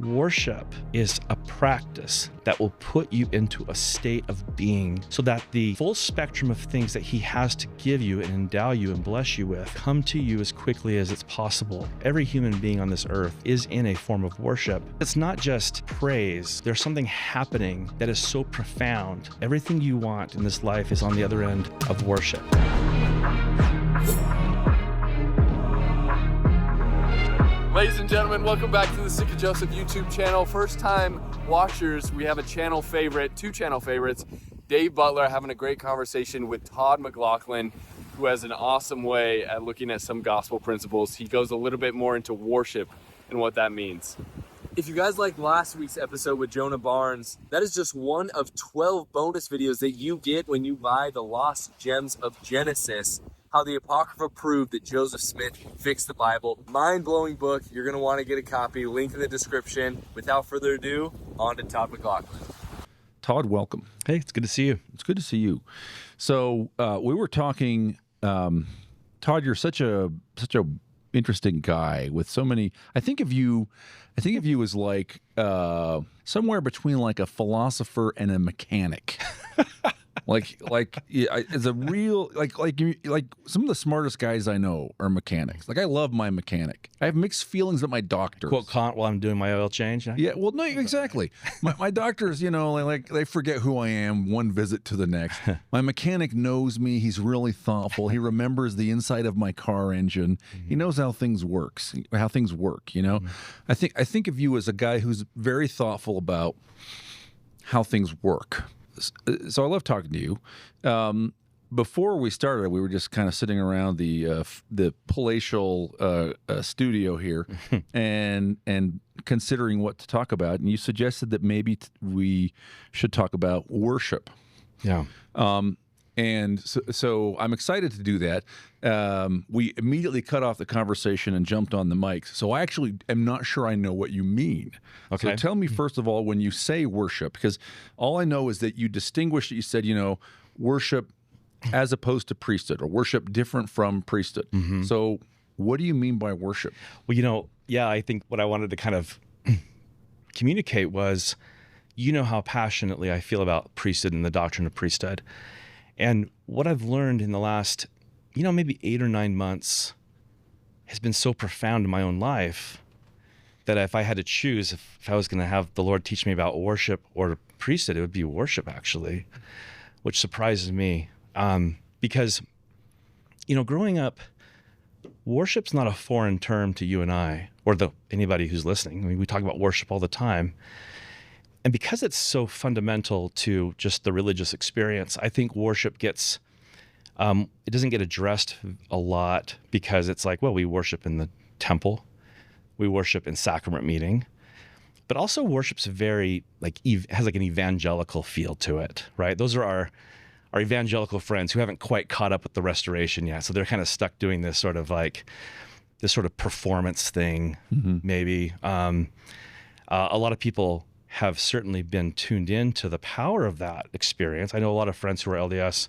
Worship is a practice that will put you into a state of being so that the full spectrum of things that he has to give you and endow you and bless you with come to you as quickly as it's possible. Every human being on this earth is in a form of worship. It's not just praise. There's something happening that is so profound. Everything you want in this life is on the other end of worship. Ladies and gentlemen, welcome back to the Sick of Joseph YouTube channel. First time watchers, we have a channel favorite, two channel favorites. Dave Butler having a great conversation with Todd McLaughlin, who has an awesome way at looking at some gospel principles. He goes a little bit more into worship and what that means. If you guys liked last week's episode with Jonah Barnes, that is just one of 12 bonus videos that you get when you buy the Lost Gems of Genesis. How the Apocrypha proved that Joseph Smith fixed the Bible. Mind-blowing book. You're going to want to get a copy. Link in the description. Without further ado, on to Todd McLaughlin. Todd, welcome. Hey, it's good to see you. It's good to see you. So we were talking, Todd, you're such a interesting guy with so many. I think of you as like somewhere between like a philosopher and a mechanic. As a real like some of the smartest guys I know are mechanics. Like I love my mechanic. I have mixed feelings at my doctors. Quote Kant while I'm doing my oil change. Yeah, well, no, exactly. My doctors, they forget who I am one visit to the next. My mechanic knows me. He's really thoughtful. He remembers the inside of my car engine. Mm-hmm. He knows how things work. Mm-hmm. I think of you as a guy who's very thoughtful about how things work. So I love talking to you. Before we started, we were just kind of sitting around the palatial studio here and considering what to talk about. And you suggested that maybe we should talk about worship. Yeah. And so I'm excited to do that. We immediately cut off the conversation and jumped on the mics. So I actually am not sure I know what you mean. Okay. So tell me, first of all, when you say worship, because all I know is that you distinguished, you said, worship as opposed to priesthood, or worship different from priesthood. Mm-hmm. So what do you mean by worship? Well, I think what I wanted to kind of communicate was, how passionately I feel about priesthood and the doctrine of priesthood. And what I've learned in the last, maybe 8 or 9 months has been so profound in my own life that if I had to choose, if I was going to have the Lord teach me about worship or priesthood, it would be worship, actually, which surprises me. Because, growing up, worship's not a foreign term to you and I, or anybody who's listening. I mean, we talk about worship all the time. And because it's so fundamental to just the religious experience, I think worship gets, it doesn't get addressed a lot because it's like, well, we worship in the temple, we worship in sacrament meeting, but also worship's very, has an evangelical feel to it, right? Those are our evangelical friends who haven't quite caught up with the restoration yet. So they're kind of stuck doing this sort of performance thing, mm-hmm. maybe. A lot of people have certainly been tuned in to the power of that experience. I know a lot of friends who are LDS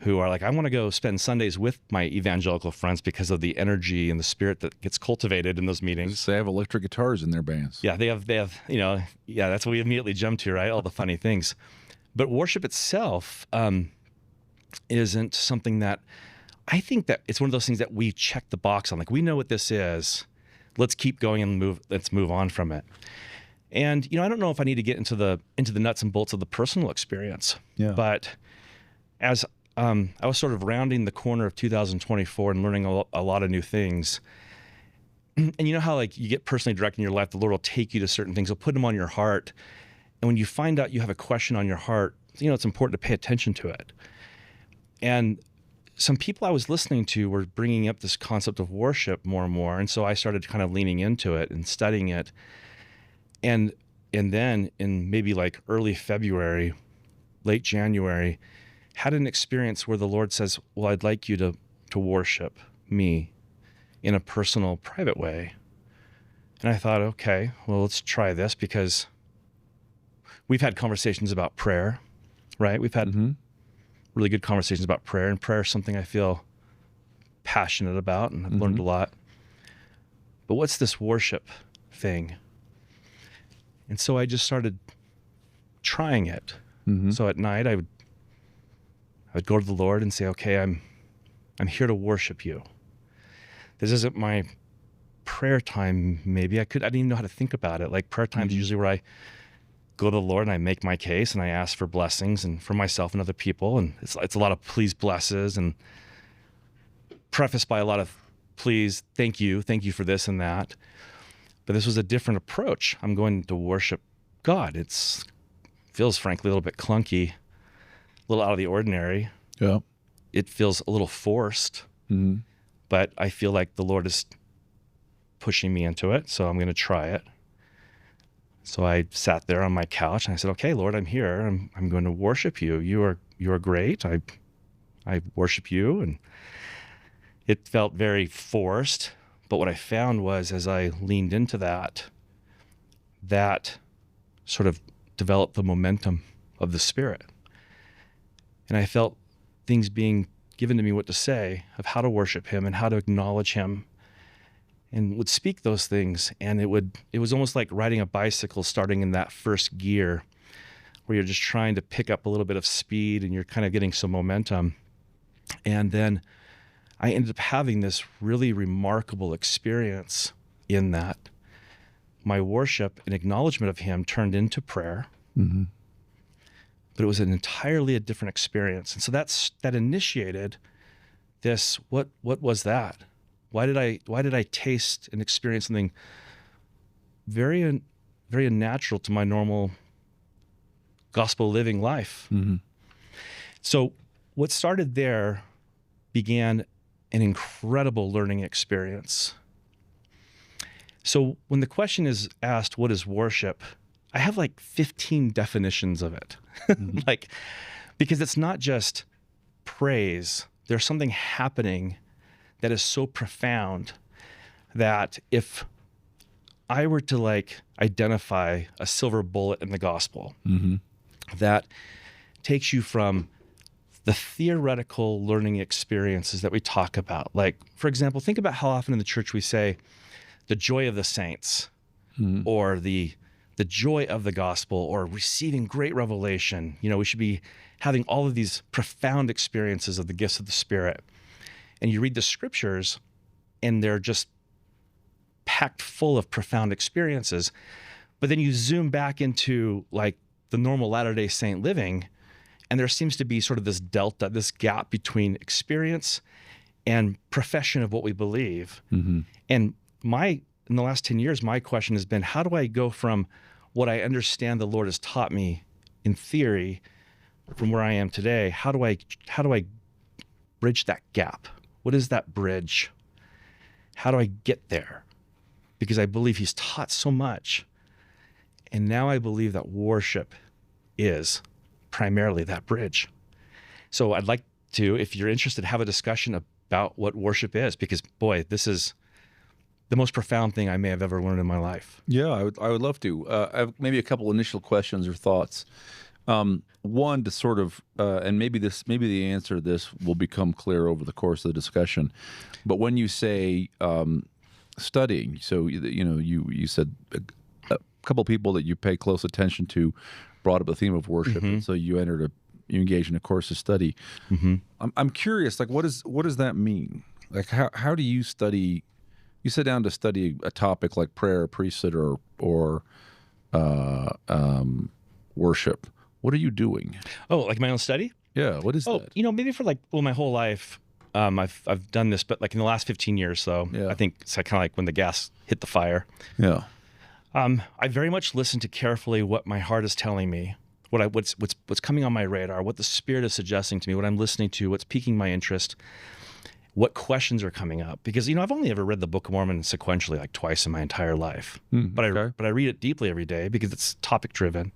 who are like, I want to go spend Sundays with my evangelical friends because of the energy and the spirit that gets cultivated in those meetings. They have electric guitars in their bands. Yeah, they have, that's what we immediately jump to, right? All the funny things. But worship itself isn't something that, I think that it's one of those things that we check the box on. Like, we know what this is. Let's keep going and let's move on from it. And, I don't know if I need to get into the nuts and bolts of the personal experience, but as I was sort of rounding the corner of 2024 and learning a lot of new things, and you know how you get personally directed in your life, the Lord will take you to certain things, he'll put them on your heart. And when you find out you have a question on your heart, it's important to pay attention to it. And some people I was listening to were bringing up this concept of worship more and more. And so I started kind of leaning into it and studying it. And then in maybe early February, late January, had an experience where the Lord says, well, I'd like you to worship me in a personal, private way. And I thought, okay, well, let's try this, because we've had conversations about prayer, right? We've had mm-hmm. really good conversations about prayer, and prayer is something I feel passionate about, and I've mm-hmm. learned a lot. But what's this worship thing? And so I just started trying it. Mm-hmm. So at night I would go to the Lord and say, okay, I'm here to worship you. This isn't my prayer time. Maybe I didn't even know how to think about it. Like prayer time is usually where I go to the Lord and I make my case and I ask for blessings and for myself and other people. And it's a lot of please blesses and prefaced by a lot of please, thank you for this and that. But this was a different approach. I'm going to worship God. Feels frankly a little bit clunky, a little out of the ordinary. Yeah. It feels a little forced, but I feel like the Lord is pushing me into it. So I'm going to try it. So I sat there on my couch and I said, okay, Lord, I'm here. I'm going to worship you. You are great. I worship you. And it felt very forced. But what I found was as I leaned into that sort of developed the momentum of the Spirit. And I felt things being given to me what to say of how to worship him and how to acknowledge him, and would speak those things. And it was almost like riding a bicycle starting in that first gear where you're just trying to pick up a little bit of speed and you're kind of getting some momentum. And then I ended up having this really remarkable experience in that my worship and acknowledgement of him turned into prayer, but it was an entirely a different experience. And so that initiated this, what was that? Why did I taste and experience something very, very unnatural to my normal gospel living life? So what started there began an incredible learning experience. So when the question is asked, what is worship? I have like 15 definitions of it. Because it's not just praise. There's something happening that is so profound that if I were to identify a silver bullet in the gospel that takes you from the theoretical learning experiences that we talk about. Like, for example, think about how often in the church we say the joy of the saints or the joy of the gospel or receiving great revelation. We should be having all of these profound experiences of the gifts of the Spirit. And you read the scriptures and they're just packed full of profound experiences. But then you zoom back into the normal Latter-day Saint living, and there seems to be sort of this delta, this gap between experience and profession of what we believe. And in the last 10 years, my question has been, how do I go from what I understand the Lord has taught me in theory from where I am today? How do I bridge that gap? What is that bridge? How do I get there? Because I believe he's taught so much. And now I believe that worship is primarily that bridge. So I'd like to, if you're interested, have a discussion about what worship is, because boy, this is the most profound thing I may have ever learned in my life. Yeah, I would love to. I have maybe a couple initial questions or thoughts. One to sort of, and maybe the answer to this will become clear over the course of the discussion. But when you say studying, so you said a couple people that you pay close attention to brought up the theme of worship, and so you engaged in a course of study. I'm curious, what does that mean? Like how do you study? You sit down to study a topic like prayer, priesthood, or worship. What are you doing? Oh, like my own study? Yeah. What is that? Maybe for my whole life, I've done this, but in the last 15 years, though, Yeah. I think it's kind of like when the gas hit the fire. Yeah. I very much listen to carefully what my heart is telling me, what's coming on my radar, what the Spirit is suggesting to me, what I'm listening to, what's piquing my interest, what questions are coming up. Because I've only ever read the Book of Mormon sequentially twice in my entire life, but I read it deeply every day because it's topic driven.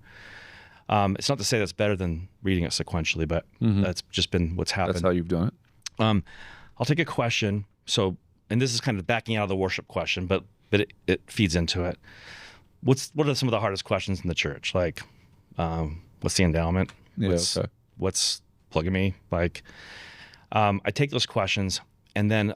It's not to say that's better than reading it sequentially, but that's just been what's happened. That's how you've done it. I'll take a question. So, and this is kind of backing out of the worship question, but it feeds into it. What are some of the hardest questions in the church? What's the endowment? Yeah, What's polygamy? I take those questions and then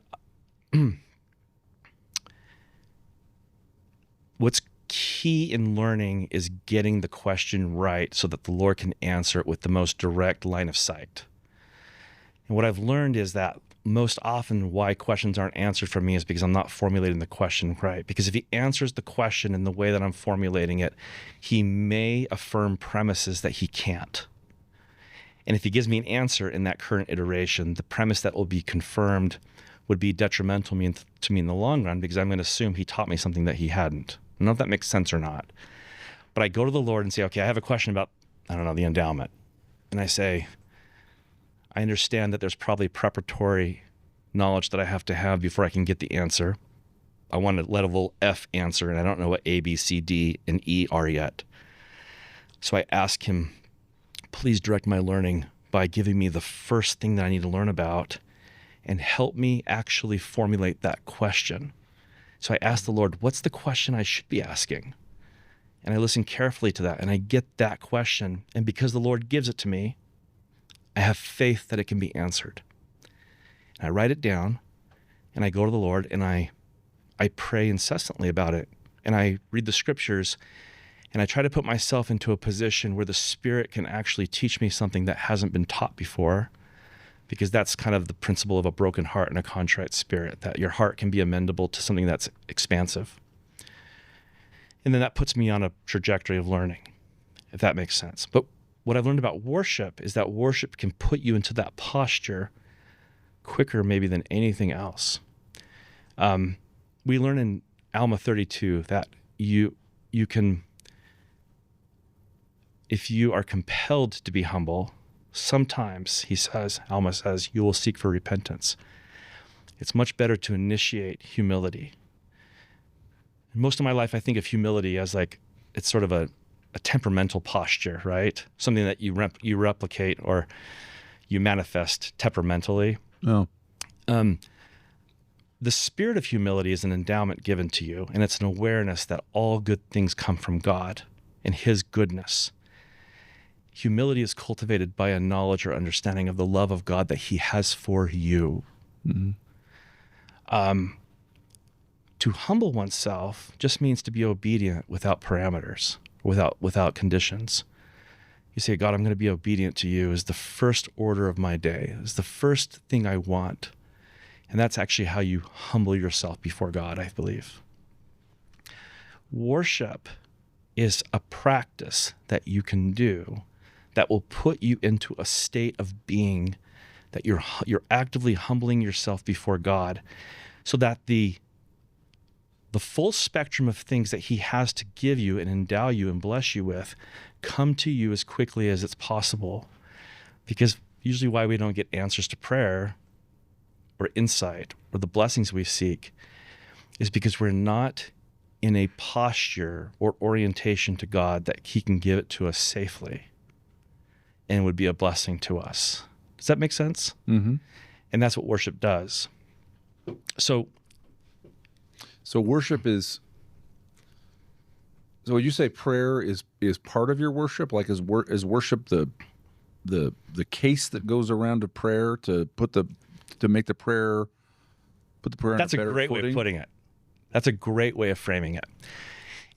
what's key in learning is getting the question right so that the Lord can answer it with the most direct line of sight. And what I've learned is that most often why questions aren't answered for me is because I'm not formulating the question right. Because if he answers the question in the way that I'm formulating it, he may affirm premises that he can't. And if he gives me an answer in that current iteration, the premise that will be confirmed would be detrimental to me in the long run, because I'm going to assume he taught me something that he hadn't. I don't know if that makes sense or not. But I go to the Lord and say, okay, I have a question about, I don't know, the endowment. And I say, I understand that there's probably preparatory knowledge that I have to have before I can get the answer. I want a level F answer, and I don't know what A, B, C, D, and E are yet. So I ask him, please direct my learning by giving me the first thing that I need to learn about and help me actually formulate that question. So I ask the Lord, what's the question I should be asking? And I listen carefully to that, and I get that question. And because the Lord gives it to me, I have faith that it can be answered. And I write it down, and I go to the Lord, and I pray incessantly about it. And I read the scriptures, and I try to put myself into a position where the Spirit can actually teach me something that hasn't been taught before, because that's kind of the principle of a broken heart and a contrite spirit, that your heart can be amendable to something that's expansive. And then that puts me on a trajectory of learning, if that makes sense. But what I've learned about worship is that worship can put you into that posture quicker maybe than anything else. We learn in Alma 32 that you can, if you are compelled to be humble, sometimes, Alma says, you will seek for repentance. It's much better to initiate humility. Most of my life, I think of humility as like, it's sort of a temperamental posture, right? Something that you replicate or you manifest temperamentally. Oh. The spirit of humility is an endowment given to you, and it's an awareness that all good things come from God and his goodness. Humility is cultivated by a knowledge or understanding of the love of God that he has for you. Mm-hmm. To humble oneself just means to be obedient without parameters, without conditions. You say, God, I'm going to be obedient to you is the first order of my day, is the first thing I want. And that's actually how you humble yourself before God, I believe. Worship is a practice that you can do that will put you into a state of being that you're actively humbling yourself before God, so that the full spectrum of things that he has to give you and endow you and bless you with come to you as quickly as it's possible. Because usually why we don't get answers to prayer or insight or the blessings we seek is because we're not in a posture or orientation to God that he can give it to us safely and would be a blessing to us. Does that make sense? Mm-hmm. And that's what worship does. So worship is. So would you say prayer is part of your worship? Like is worship the case that goes around to prayer to make the prayer on that's a great footing? way of putting it. That's a great way of framing it.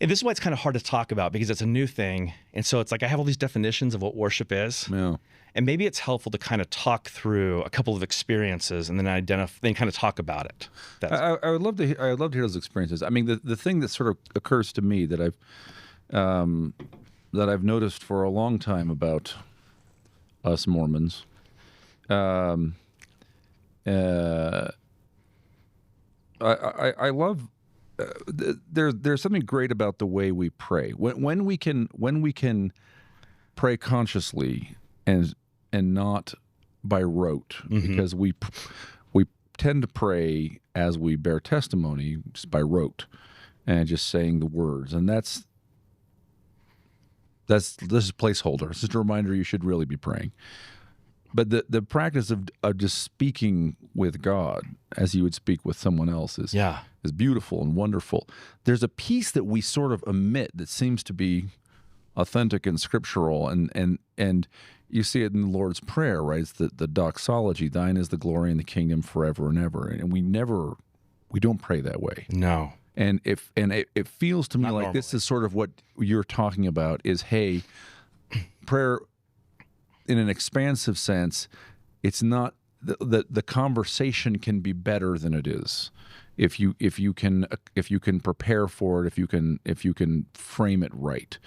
And this is why it's kind of hard to talk about, because it's a new thing. And so it's like I have all these definitions of what worship is. Yeah. And maybe it's helpful to kind of talk through a couple of experiences and then kind of talk about it. I would love to hear those experiences. I mean, the thing that sort of occurs to me that I've noticed for a long time about us Mormons, I love. There's something great about the way we pray. When we can pray consciously and not by rote, Mm-hmm. because we tend to pray as we bear testimony, just by rote and just saying the words, and this is placeholder. It's just a reminder you should really be praying. But the practice of just speaking with God as you would speak with someone else is beautiful and wonderful. There's a piece that we sort of omit that seems to be authentic and scriptural, and you see it in the Lord's Prayer, right? It's the doxology, thine is the glory and the kingdom forever and ever. And we don't pray that way. No. And it feels to me Not like normally. this is sort of what you're talking about is, hey, prayer in an expansive sense, it's not the conversation can be better than it is if you can prepare for it, if you can frame it right,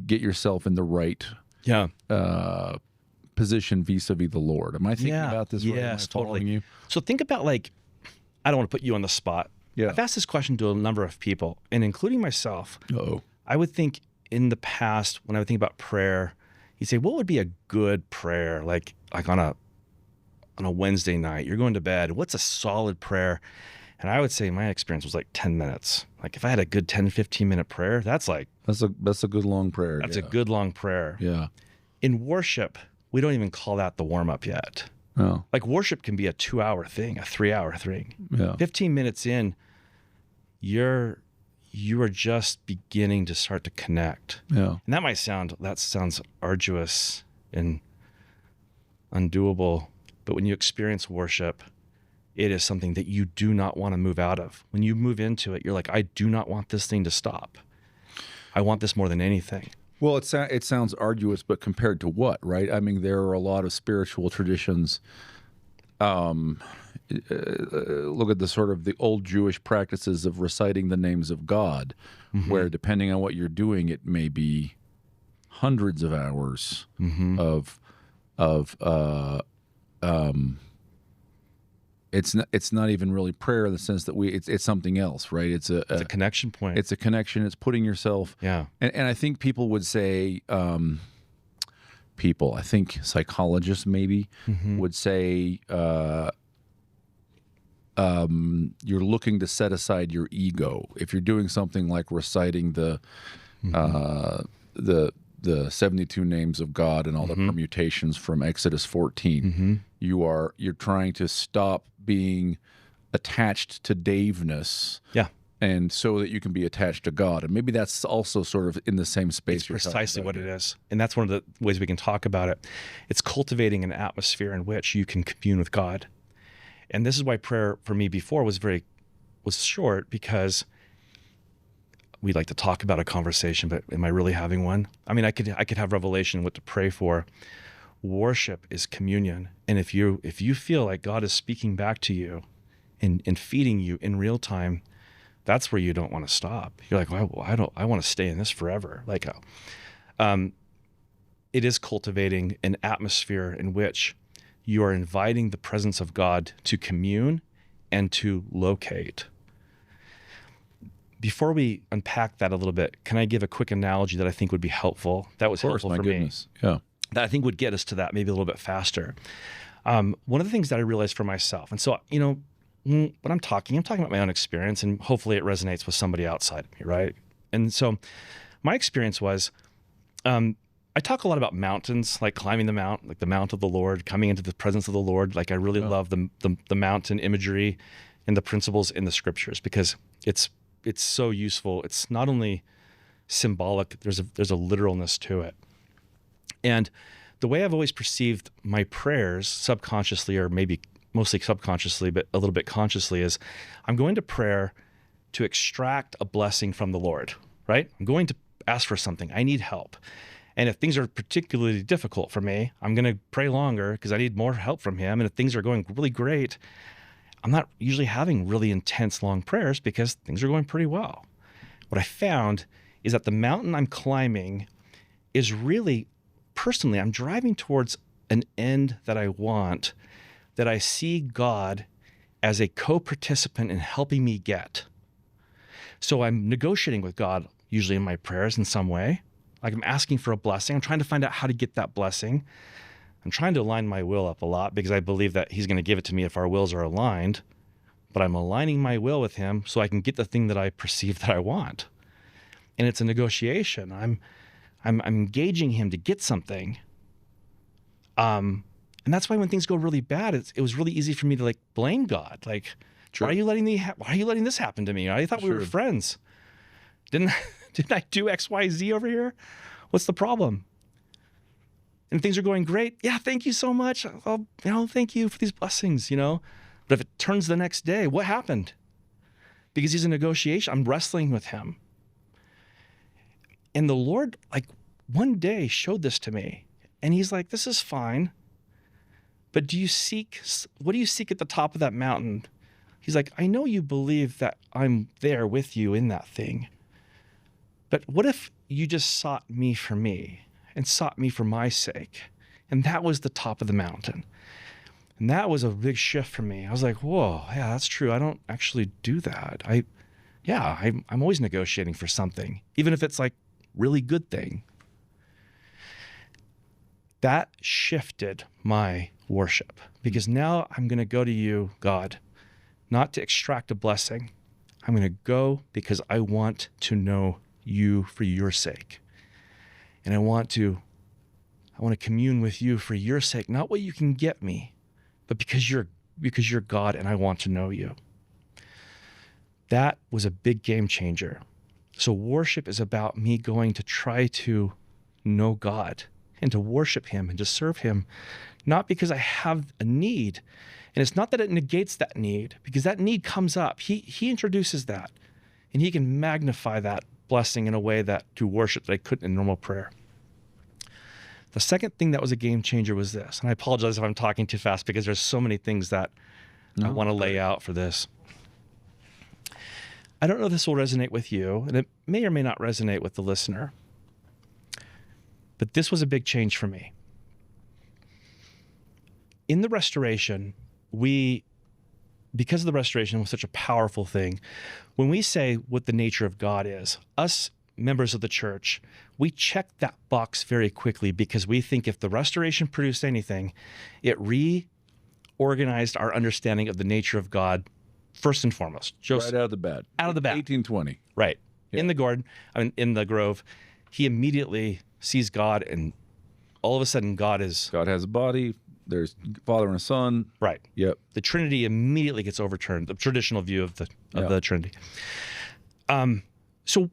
get yourself in the right Yeah. position vis-a-vis the Lord. Am I thinking about this right? Am I Yes, following totally. you? So think about, like, I don't want to put you on the spot. Yeah. I've asked this question to a number of people, and including myself. Uh-oh. I would think in the past, when I would think about prayer, you'd say, what would be a good prayer? Like on a Wednesday night, you're going to bed. What's a solid prayer? And I would say my experience was like 10 minutes. Like if I had a good 10, 15-minute prayer, that's a good long prayer. a good long prayer. Yeah. In worship, we don't even call that the warm-up yet. Oh. Like worship can be a 2-hour thing, a 3-hour thing. Yeah. 15 minutes in, you are just beginning to start to connect. Yeah. And that sounds arduous and undoable. But when you experience worship, it is something that you do not want to move out of. When you move into it, you're like, I do not want this thing to stop. I want this more than anything. Well, it sounds arduous, but compared to what, right? I mean, there are a lot of spiritual traditions. Look at the sort of the old Jewish practices of reciting the names of God, where depending on what you're doing, it may be hundreds of hours of it's not even really prayer in the sense that it's something else, right? It's a connection point. It's a connection. It's putting yourself. Yeah. And I think people would say, I think psychologists maybe would say, you're looking to set aside your ego. If you're doing something like reciting the 72 names of God and all the permutations from Exodus 14, you're trying to stop being attached to Daveness. Yeah. And so that you can be attached to God. And maybe that's also sort of in the same space. It's precisely what it is. And that's one of the ways we can talk about it. It's cultivating an atmosphere in which you can commune with God. And this is why prayer for me before was short, because we like to talk about a conversation, but am I really having one? I mean, I could have revelation what to pray for. Worship is communion. And if you feel like God is speaking back to you and feeding you in real time, that's where you don't want to stop. You're like, well, I want to stay in this forever. Like, it is cultivating an atmosphere in which you are inviting the presence of God to commune and to locate. Before we unpack that a little bit, can I give a quick analogy that I think would be helpful? That was helpful for me. Yeah. That I think would get us to that maybe a little bit faster. One of the things that I realized for myself, and so, when I'm talking about my own experience, and hopefully it resonates with somebody outside of me, right? And so my experience was, I talk a lot about mountains, like climbing the mount, like the mount of the Lord, coming into the presence of the Lord. Like I really love the mountain imagery and the principles in the scriptures, because it's so useful. It's not only symbolic, there's a literalness to it. And the way I've always perceived my prayers subconsciously, or maybe mostly subconsciously, but a little bit consciously, is I'm going to prayer to extract a blessing from the Lord, right? I'm going to ask for something. I need help. And if things are particularly difficult for me, I'm going to pray longer because I need more help from him. And if things are going really great, I'm not usually having really intense long prayers because things are going pretty well. What I found is that the mountain I'm climbing is really, personally, I'm driving towards an end that I want, that I see God as a co-participant in helping me get. So I'm negotiating with God, usually in my prayers in some way. Like I'm asking for a blessing. I'm trying to find out how to get that blessing. I'm trying to align my will up a lot because I believe that he's going to give it to me if our wills are aligned. But I'm aligning my will with him so I can get the thing that I perceive that I want. And it's a negotiation. I'm engaging him to get something. And that's why when things go really bad, it was really easy for me to like blame God. Like, Sure. why are you letting this happen to me? I thought we were friends. Didn't I do X, Y, Z over here? What's the problem? And things are going great. Yeah, thank you so much. Thank you for these blessings, But if it turns the next day, what happened? because he's a negotiation. I'm wrestling with him. And the Lord, like, one day showed this to me. And he's like, this is fine. But what do you seek at the top of that mountain? He's like, I know you believe that I'm there with you in that thing. But what if you just sought me for me and sought me for my sake? And that was the top of the mountain. And that was a big shift for me. I was like, whoa, yeah, that's true. I don't actually do that. I'm always negotiating for something, even if it's like really good thing. That shifted my worship, because now I'm going to go to you, God, not to extract a blessing. I'm going to go because I want to know you for your sake. And I want to commune with you for your sake, not what you can get me, but because you're God and I want to know you. That was a big game changer. So worship is about me going to try to know God and to worship him and to serve him, not because I have a need. And it's not that it negates that need, because that need comes up. He introduces that, and he can magnify that blessing in a way that to worship that I couldn't in normal prayer. The second thing that was a game changer was this, and I apologize if I'm talking too fast because there's so many things that I want to lay out for this. I don't know if this will resonate with you, and it may or may not resonate with the listener, but this was a big change for me. In the restoration, because of the restoration was such a powerful thing, when we say what the nature of God is, us members of the church, we check that box very quickly because we think if the restoration produced anything, it reorganized our understanding of the nature of God first and foremost. Right out of the bat. Out of the bat. 1820. Right. Yeah. In the grove, he immediately sees God, and all of a sudden God has a body. There's Father and a Son. Right. Yep. The Trinity immediately gets overturned, the traditional view of the Trinity. So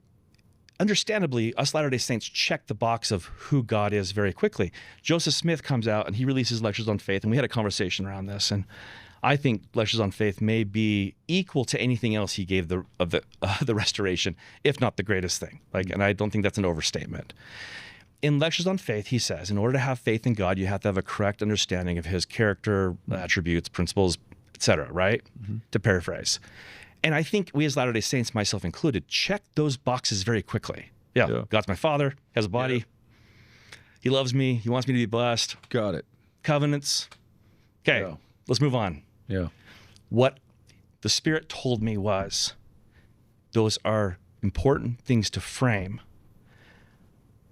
understandably, us Latter-day Saints check the box of who God is very quickly. Joseph Smith comes out and he releases Lectures on Faith, and we had a conversation around this, and I think Lectures on Faith may be equal to anything else he gave the restoration, if not the greatest thing. And I don't think that's an overstatement. In Lectures on Faith, he says, in order to have faith in God, you have to have a correct understanding of his character, attributes, principles, etc., right? Mm-hmm. To paraphrase. And I think we as Latter-day Saints, myself included, check those boxes very quickly. Yeah. God's my Father, has a body. Yeah. He loves me. He wants me to be blessed. Got it. Covenants. Okay, let's move on. Yeah. What the Spirit told me was, those are important things to frame.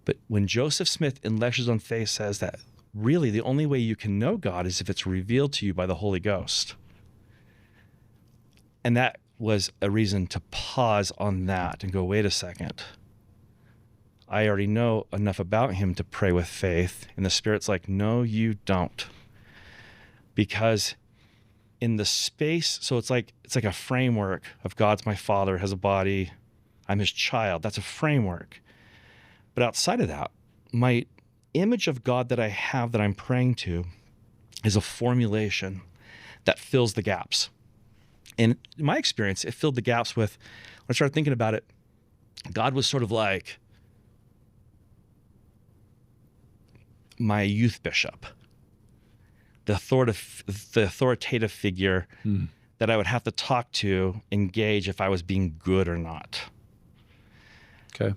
But when Joseph Smith in Lectures on Faith says that really the only way you can know God is if it's revealed to you by the Holy Ghost. And that was a reason to pause on that and go, wait a second. I already know enough about him to pray with faith. And the Spirit's like, no, you don't. Because in the space, so it's like a framework of God's my Father, has a body, I'm his child. That's a framework. But outside of that, my image of God that I have that I'm praying to is a formulation that fills the gaps. And in my experience, it filled the gaps with, when I started thinking about it, God was sort of like my youth bishop, the authoritative figure that I would have to talk to, engage if I was being good or not. Okay.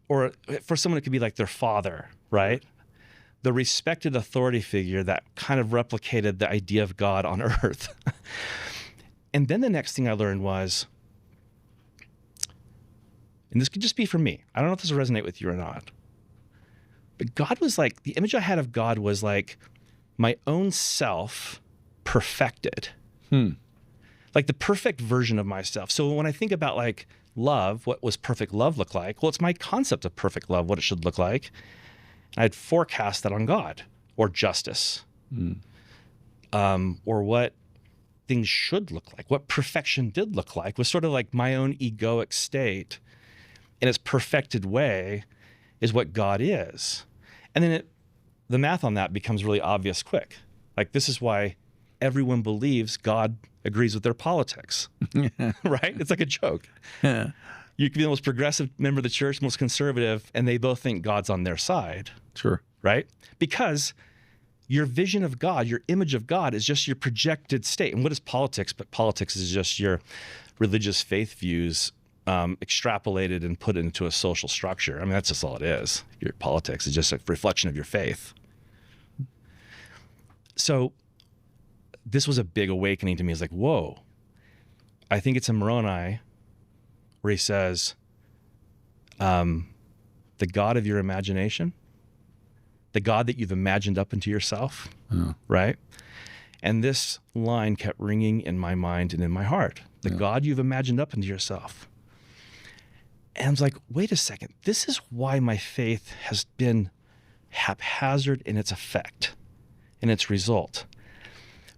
Or for someone it could be like their father, right? The respected authority figure that kind of replicated the idea of God on earth. And then the next thing I learned was, and this could just be for me, I don't know if this will resonate with you or not, but God was like, the image I had of God was like my own self perfected. Like the perfect version of myself. So when I think about like love, what was perfect love look like? Well, it's my concept of perfect love, what it should look like. And I'd forecast that on God, or justice, or what things should look like, what perfection did look like, was sort of like my own egoic state in its perfected way is what God is. And then the math on that becomes really obvious quick. Like this is why everyone believes God agrees with their politics, right? It's like a joke. Yeah. You can be the most progressive member of the church, most conservative, and they both think God's on their side, Sure. right? Because your vision of God, your image of God is just your projected state. And what is politics? But politics is just your religious faith views extrapolated and put into a social structure. I mean, that's just all it is. Your politics is just a reflection of your faith. So this was a big awakening to me. It's like, whoa, I think it's in Moroni where he says, the God of your imagination, the God that you've imagined up into yourself, right? And this line kept ringing in my mind and in my heart. The God you've imagined up into yourself. And I was like, wait a second. This is why my faith has been haphazard in its effect, in its result.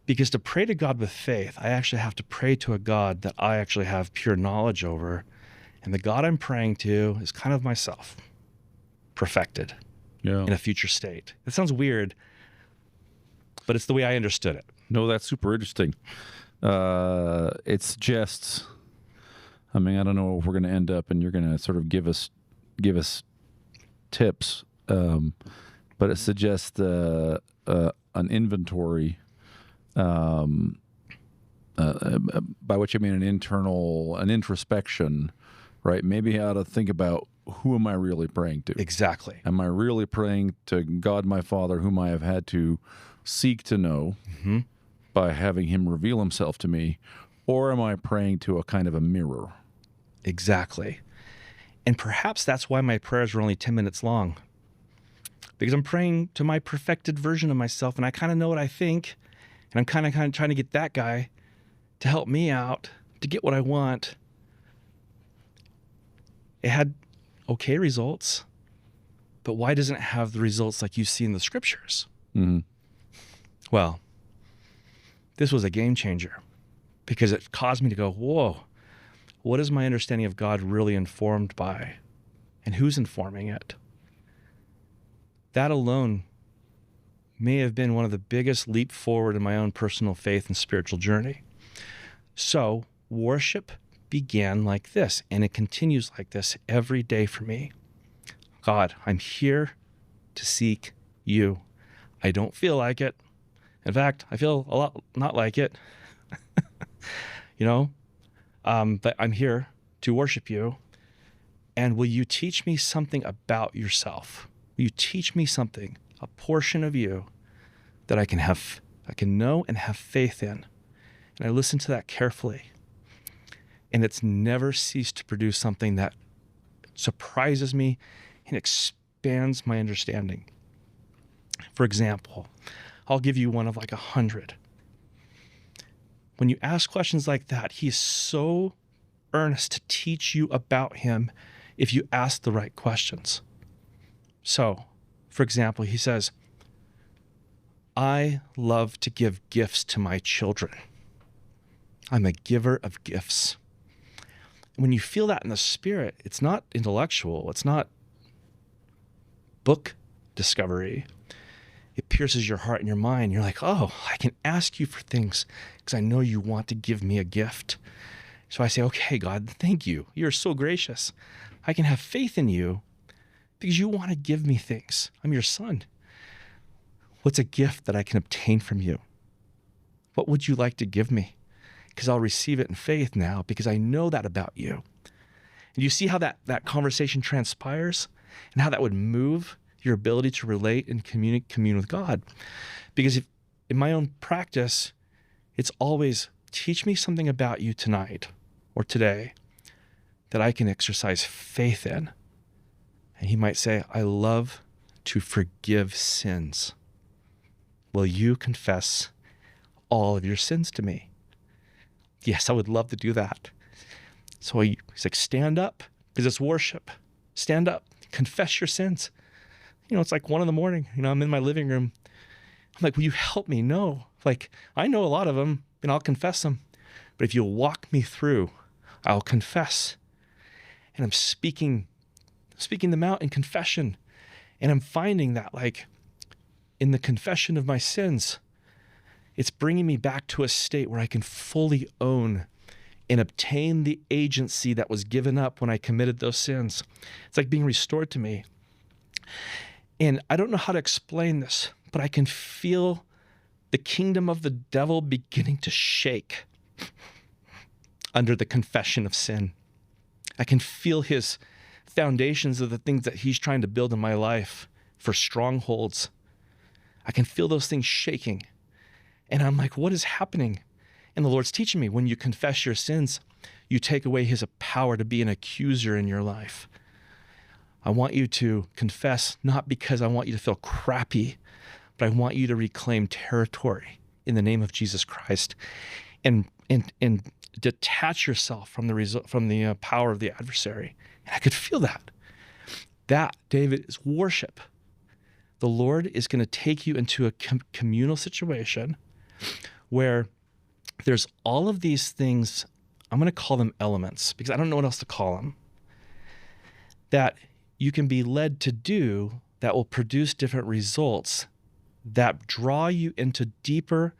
Because to pray to God with faith, I actually have to pray to a God that I actually have pure knowledge over. And the God I'm praying to is kind of myself, perfected in a future state. It sounds weird, but it's the way I understood it. No, that's super interesting. It suggests, I mean, I don't know if we're going to end up and you're going to sort of give us tips, but it suggests an inventory, by which I mean an introspection, right? Maybe I ought to think about, who am I really praying to? Exactly. Am I really praying to God my Father, whom I have had to seek to know by having him reveal himself to me? Or am I praying to a kind of a mirror? Exactly. And perhaps that's why my prayers were only 10 minutes long. Because I'm praying to my perfected version of myself, and I kind of know what I think, and I'm kind of trying to get that guy to help me out, to get what I want. It had okay results, but why doesn't it have the results like you see in the scriptures? Mm-hmm. Well, this was a game changer because it caused me to go, whoa, what is my understanding of God really informed by? And who's informing it? That alone may have been one of the biggest leap forward in my own personal faith and spiritual journey. So worship began like this, and it continues like this every day for me. God, I'm here to seek you. I don't feel like it. In fact, I feel a lot not like it, but I'm here to worship you. And will you teach me something about yourself? Will you teach me something, a portion of you that I can know and have faith in? And I listen to that carefully. And it's never ceased to produce something that surprises me and expands my understanding. For example, I'll give you one of like 100. When you ask questions like that, he's so earnest to teach you about him if you ask the right questions. So, for example, he says, I love to give gifts to my children. I'm a giver of gifts. When you feel that in the spirit, it's not intellectual. It's not book discovery. It pierces your heart and your mind. You're like, oh, I can ask you for things because I know you want to give me a gift. So I say, okay, God, thank you. You're so gracious. I can have faith in you because you want to give me things. I'm your son. What's a gift that I can obtain from you? What would you like to give me? Because I'll receive it in faith now because I know that about you. And you see how that conversation transpires and how that would move your ability to relate and commune with God. Because in my own practice, it's always teach me something about you tonight or today that I can exercise faith in. And he might say, I love to forgive sins. Will you confess all of your sins to me? Yes, I would love to do that. So he's like, stand up, because it's worship. Stand up, confess your sins. It's like 1 a.m. I'm in my living room. I'm like, will you help me? No. Like, I know a lot of them, and I'll confess them. But if you'll walk me through, I'll confess. And I'm speaking them out in confession. And I'm finding that, like, in the confession of my sins, It's bringing me back to a state where I can fully own and obtain the agency that was given up when I committed those sins. It's like being restored to me. And I don't know how to explain this, but I can feel the kingdom of the devil beginning to shake under the confession of sin. I can feel his foundations of the things that he's trying to build in my life for strongholds. I can feel those things shaking. And I'm like, what is happening? And the Lord's teaching me, when you confess your sins, you take away his power to be an accuser in your life. I want you to confess, not because I want you to feel crappy, but I want you to reclaim territory in the name of Jesus Christ and detach yourself from the power of the adversary. And I could feel that. That, David, is worship. The Lord is going to take you into a communal situation where there's all of these things, I'm going to call them elements because I don't know what else to call them, that you can be led to do that will produce different results that draw you into deeper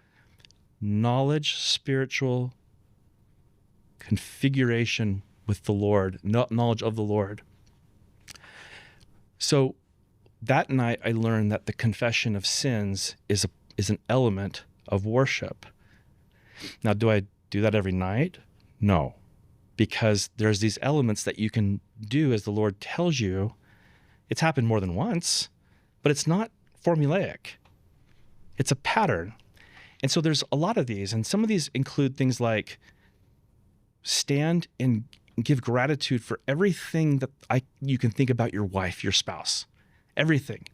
knowledge, spiritual configuration with the Lord, knowledge of the Lord. So that night I learned that the confession of sins is an element of worship. Now, do I do that every night? No, because there's these elements that you can do as the Lord tells you. It's happened more than once, but it's not formulaic. It's a pattern. And so there's a lot of these, and some of these include things like stand and give gratitude for everything that you can think about your wife, your spouse, everything.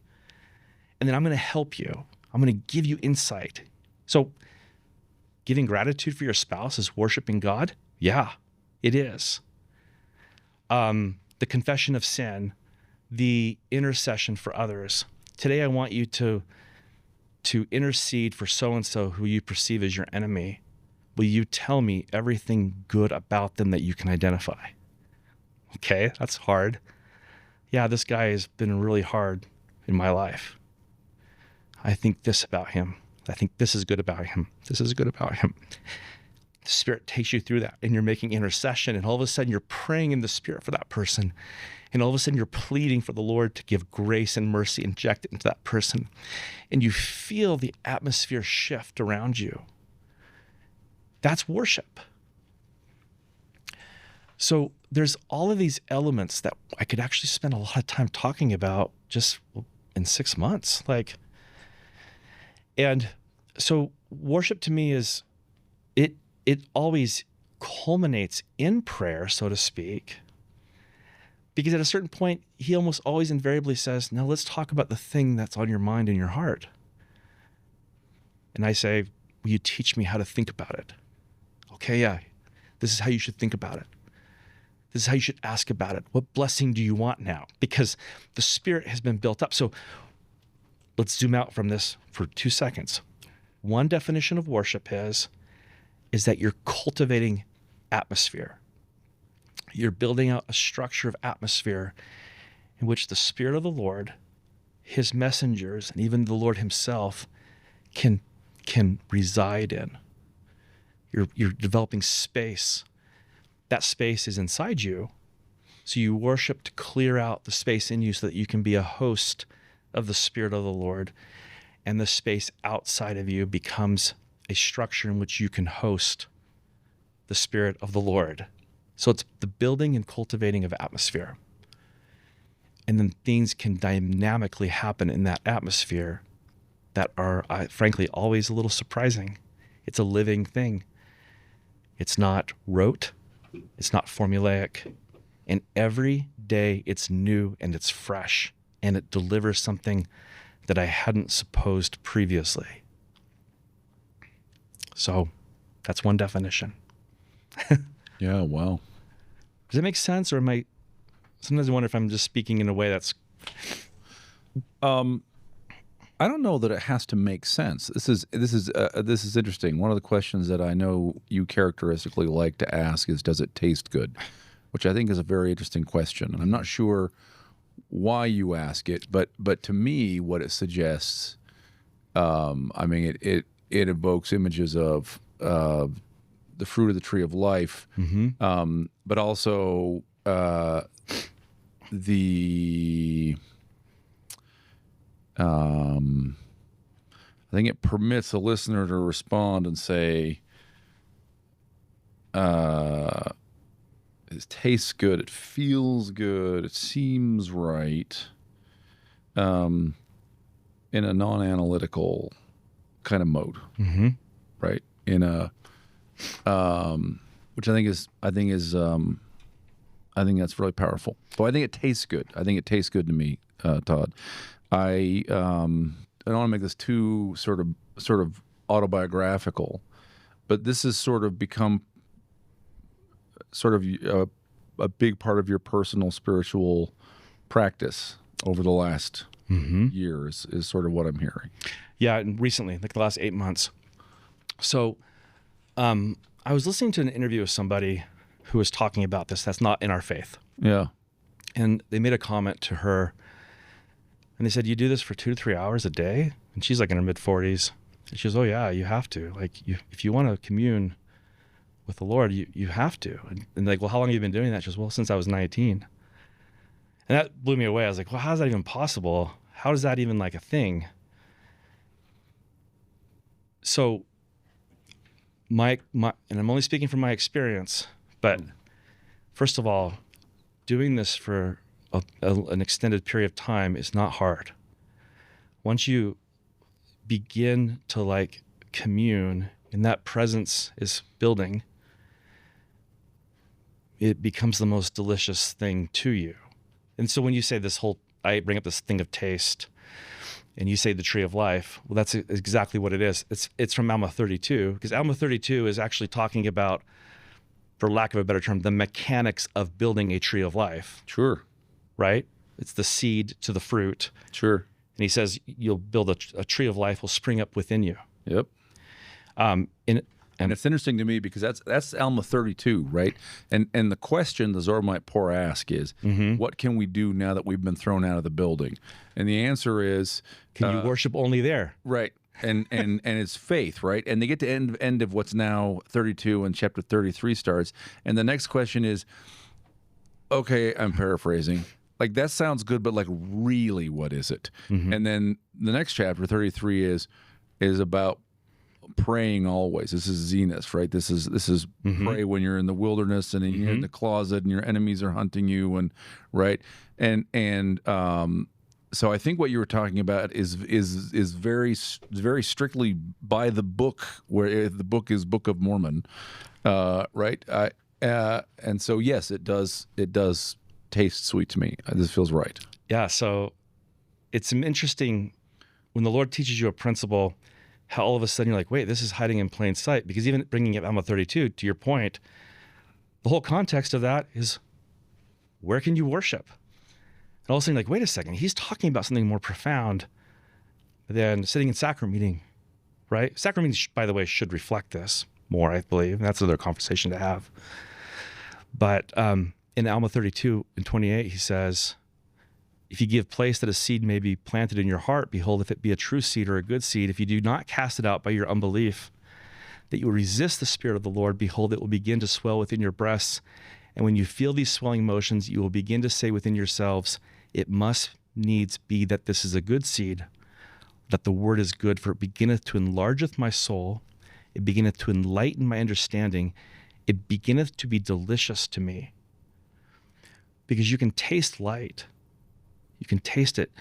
And then I'm going to help you. I'm going to give you insight. So giving gratitude for your spouse is worshiping God? Yeah, it is. The confession of sin, the intercession for others. Today I want you to intercede for so-and-so who you perceive as your enemy. Will you tell me everything good about them that you can identify? Okay, that's hard. Yeah, this guy has been really hard in my life. I think this about him. I think this is good about him. This is good about him. The Spirit takes you through that, and you're making intercession, and all of a sudden you're praying in the Spirit for that person. And all of a sudden you're pleading for the Lord to give grace and mercy, inject it into that person. And you feel the atmosphere shift around you. That's worship. So there's all of these elements that I could actually spend a lot of time talking about just in 6 months. And so worship to me is, it always culminates in prayer, so to speak, because at a certain point, he almost always invariably says, now let's talk about the thing that's on your mind and your heart. And I say, will you teach me how to think about it? Okay, yeah, this is how you should think about it. This is how you should ask about it. What blessing do you want now? Because the Spirit has been built up. So let's zoom out from this for 2 seconds. One definition of worship is that you're cultivating atmosphere. You're building out a structure of atmosphere in which the Spirit of the Lord, his messengers, and even the Lord himself can reside in. You're developing space. That space is inside you. So you worship to clear out the space in you so that you can be a host of the Spirit of the Lord. And the space outside of you becomes a structure in which you can host the Spirit of the Lord. So it's the building and cultivating of atmosphere. And then things can dynamically happen in that atmosphere that are, frankly, always a little surprising. It's a living thing. It's not rote. It's not formulaic. And every day it's new and it's fresh. And it delivers something that I hadn't supposed previously. So that's one definition. Yeah, wow. Does that make sense? Or sometimes I wonder if I'm just speaking in a way that's... I don't know that it has to make sense. This is interesting. One of the questions that I know you characteristically like to ask is, does it taste good? Which I think is a very interesting question. And I'm not sure why you ask it, but to me, what it suggests, it evokes images of the fruit of the tree of life, but also the I think it permits the listener to respond and say, it tastes good, it feels good, it seems right, in a non-analytical kind of mode, right? In a, which I think that's really powerful. So I think it tastes good. I think it tastes good to me, Todd. I don't want to make this too sort of autobiographical, but this has sort of become a big part of your personal spiritual practice over the last years is sort of what I'm hearing. Yeah, and recently, like the last 8 months. So I was listening to an interview with somebody who was talking about this that's not in our faith. Yeah. And they made a comment to her, and they said, "You do this for 2 to 3 hours a day?" And she's like in her mid-40s. And she goes, "Oh yeah, you have to. Like, if you want to commune with the Lord, you have to." And like, "Well, how long have you been doing that?" She goes, "Well, since I was 19. And that blew me away. I was like, "Well, how is that even possible? How is that even like a thing?" So my and I'm only speaking from my experience, but first of all, doing this for an extended period of time is not hard. Once you begin to like commune and that presence is building, it becomes the most delicious thing to you. And so when you say I bring up this thing of taste, and you say the tree of life, well, that's exactly what it is. It's from Alma 32, because Alma 32 is actually talking about, for lack of a better term, the mechanics of building a tree of life. Sure. Right? It's the seed to the fruit. Sure. And he says you'll build a tree of life will spring up within you. Yep. And it's interesting to me because that's Alma 32, right? And the question the Zormite Poor ask is, what can we do now that we've been thrown out of the building? And the answer is, can you worship only there? Right. And it's faith, right? And they get to end of what's now 32 and chapter 33 starts. And the next question is, okay, I'm paraphrasing. Like, that sounds good, but like, really, what is it? And then the next chapter 33 is about praying always. This is zenith, right? This is pray when you're in the wilderness and you're in the closet and your enemies are hunting you, and right. And so I think what you were talking about is very strictly by the book, where the book is Book of Mormon, right? And so yes, it does taste sweet to me. This feels right. Yeah. So it's interesting when the Lord teaches you a principle, how all of a sudden you're like, wait, this is hiding in plain sight. Because even bringing up Alma 32, to your point, the whole context of that is, where can you worship? And all of a sudden, like, wait a second, he's talking about something more profound than sitting in sacrament meeting, right? Sacrament meetings, by the way, should reflect this more, I believe. That's another conversation to have. But in Alma 32 and 28, he says, if you give place that a seed may be planted in your heart, behold, if it be a true seed or a good seed, if you do not cast it out by your unbelief, that you will resist the Spirit of the Lord, behold, it will begin to swell within your breasts. And when you feel these swelling motions, you will begin to say within yourselves, it must needs be that this is a good seed, that the word is good, for it beginneth to enlargeth my soul, it beginneth to enlighten my understanding, it beginneth to be delicious to me. Because you can taste light. You can taste it.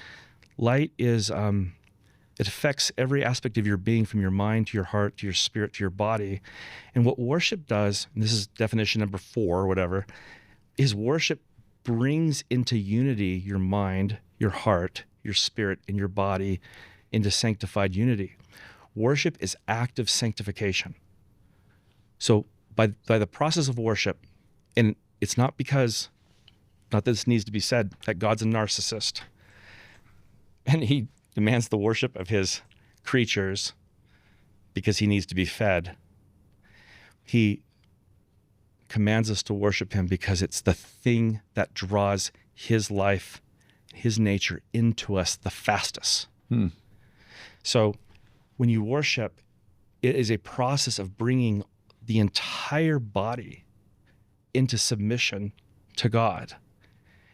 Light is, it affects every aspect of your being, from your mind to your heart to your spirit to your body. And what worship does, and this is definition number 4 or whatever, is worship brings into unity your mind, your heart, your spirit, and your body into sanctified unity. Worship is active sanctification. So by the process of worship, and it's not because, not that this needs to be said, that God's a narcissist and he demands the worship of his creatures because he needs to be fed. He commands us to worship him because it's the thing that draws his life, his nature into us the fastest. So when you worship, it is a process of bringing the entire body into submission to God.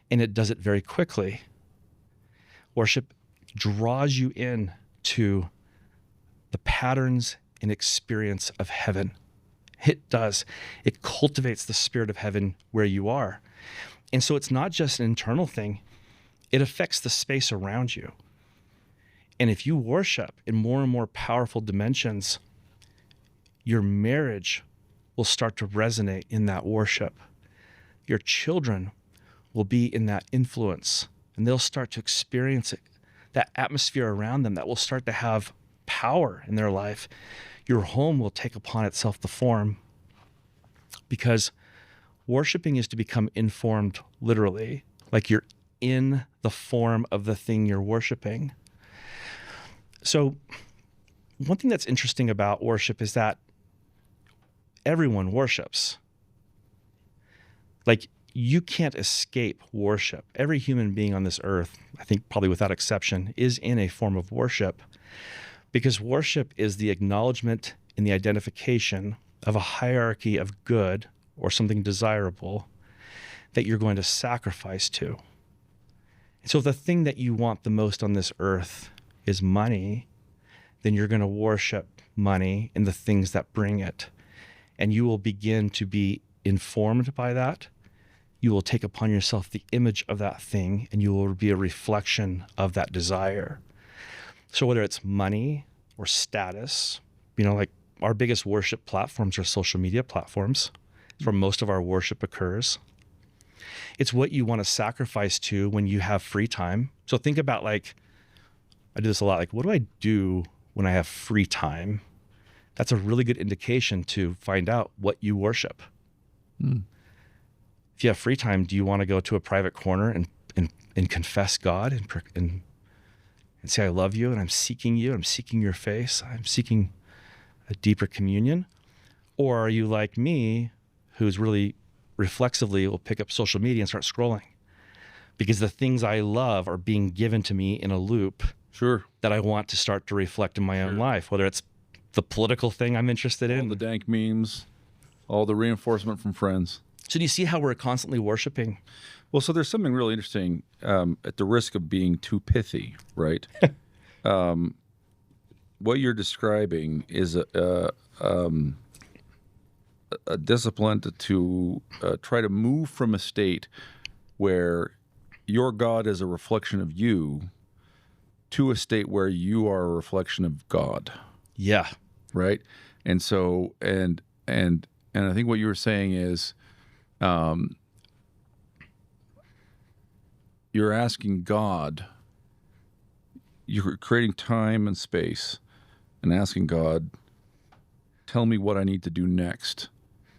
And it does it very quickly. Worship draws you in to the patterns and experience of heaven. It does. It cultivates the spirit of heaven where you are. And so it's not just an internal thing. It affects the space around you. And if you worship in more and more powerful dimensions, your marriage will start to resonate in that worship. Your children will be in that influence, and they'll start to experience it, that atmosphere around them that will start to have power in their life. Your home will take upon itself the form, because worshiping is to become informed literally, like you're in the form of the thing you're worshiping. So one thing that's interesting about worship is that everyone worships. Like, you can't escape worship. Every human being on this earth, I think probably without exception, is in a form of worship, because worship is the acknowledgement and the identification of a hierarchy of good or something desirable that you're going to sacrifice to. So if the thing that you want the most on this earth is money, then you're going to worship money and the things that bring it. And you will begin to be informed by that. You will take upon yourself the image of that thing, and you will be a reflection of that desire. So whether it's money or status, like our biggest worship platforms are social media platforms. It's where most of our worship occurs. It's what you want to sacrifice to when you have free time. So think about, I do this a lot, what do I do when I have free time? That's a really good indication to find out what you worship. If you have free time, do you want to go to a private corner and confess God and say, I love you and I'm seeking you, I'm seeking your face, I'm seeking a deeper communion? Or are you like me, who's really reflexively will pick up social media and start scrolling? Because the things I love are being given to me in a loop that I want to start to reflect in my own life, whether it's the political thing I'm interested in. All the dank memes, all the reinforcement from friends. So do you see how we're constantly worshiping? Well, so there's something really interesting, at the risk of being too pithy, right? What you're describing is a discipline to try to move from a state where your God is a reflection of you to a state where you are a reflection of God. Yeah. Right. And so, and I think what you were saying is, you're asking God, you're creating time and space and asking God, tell me what I need to do next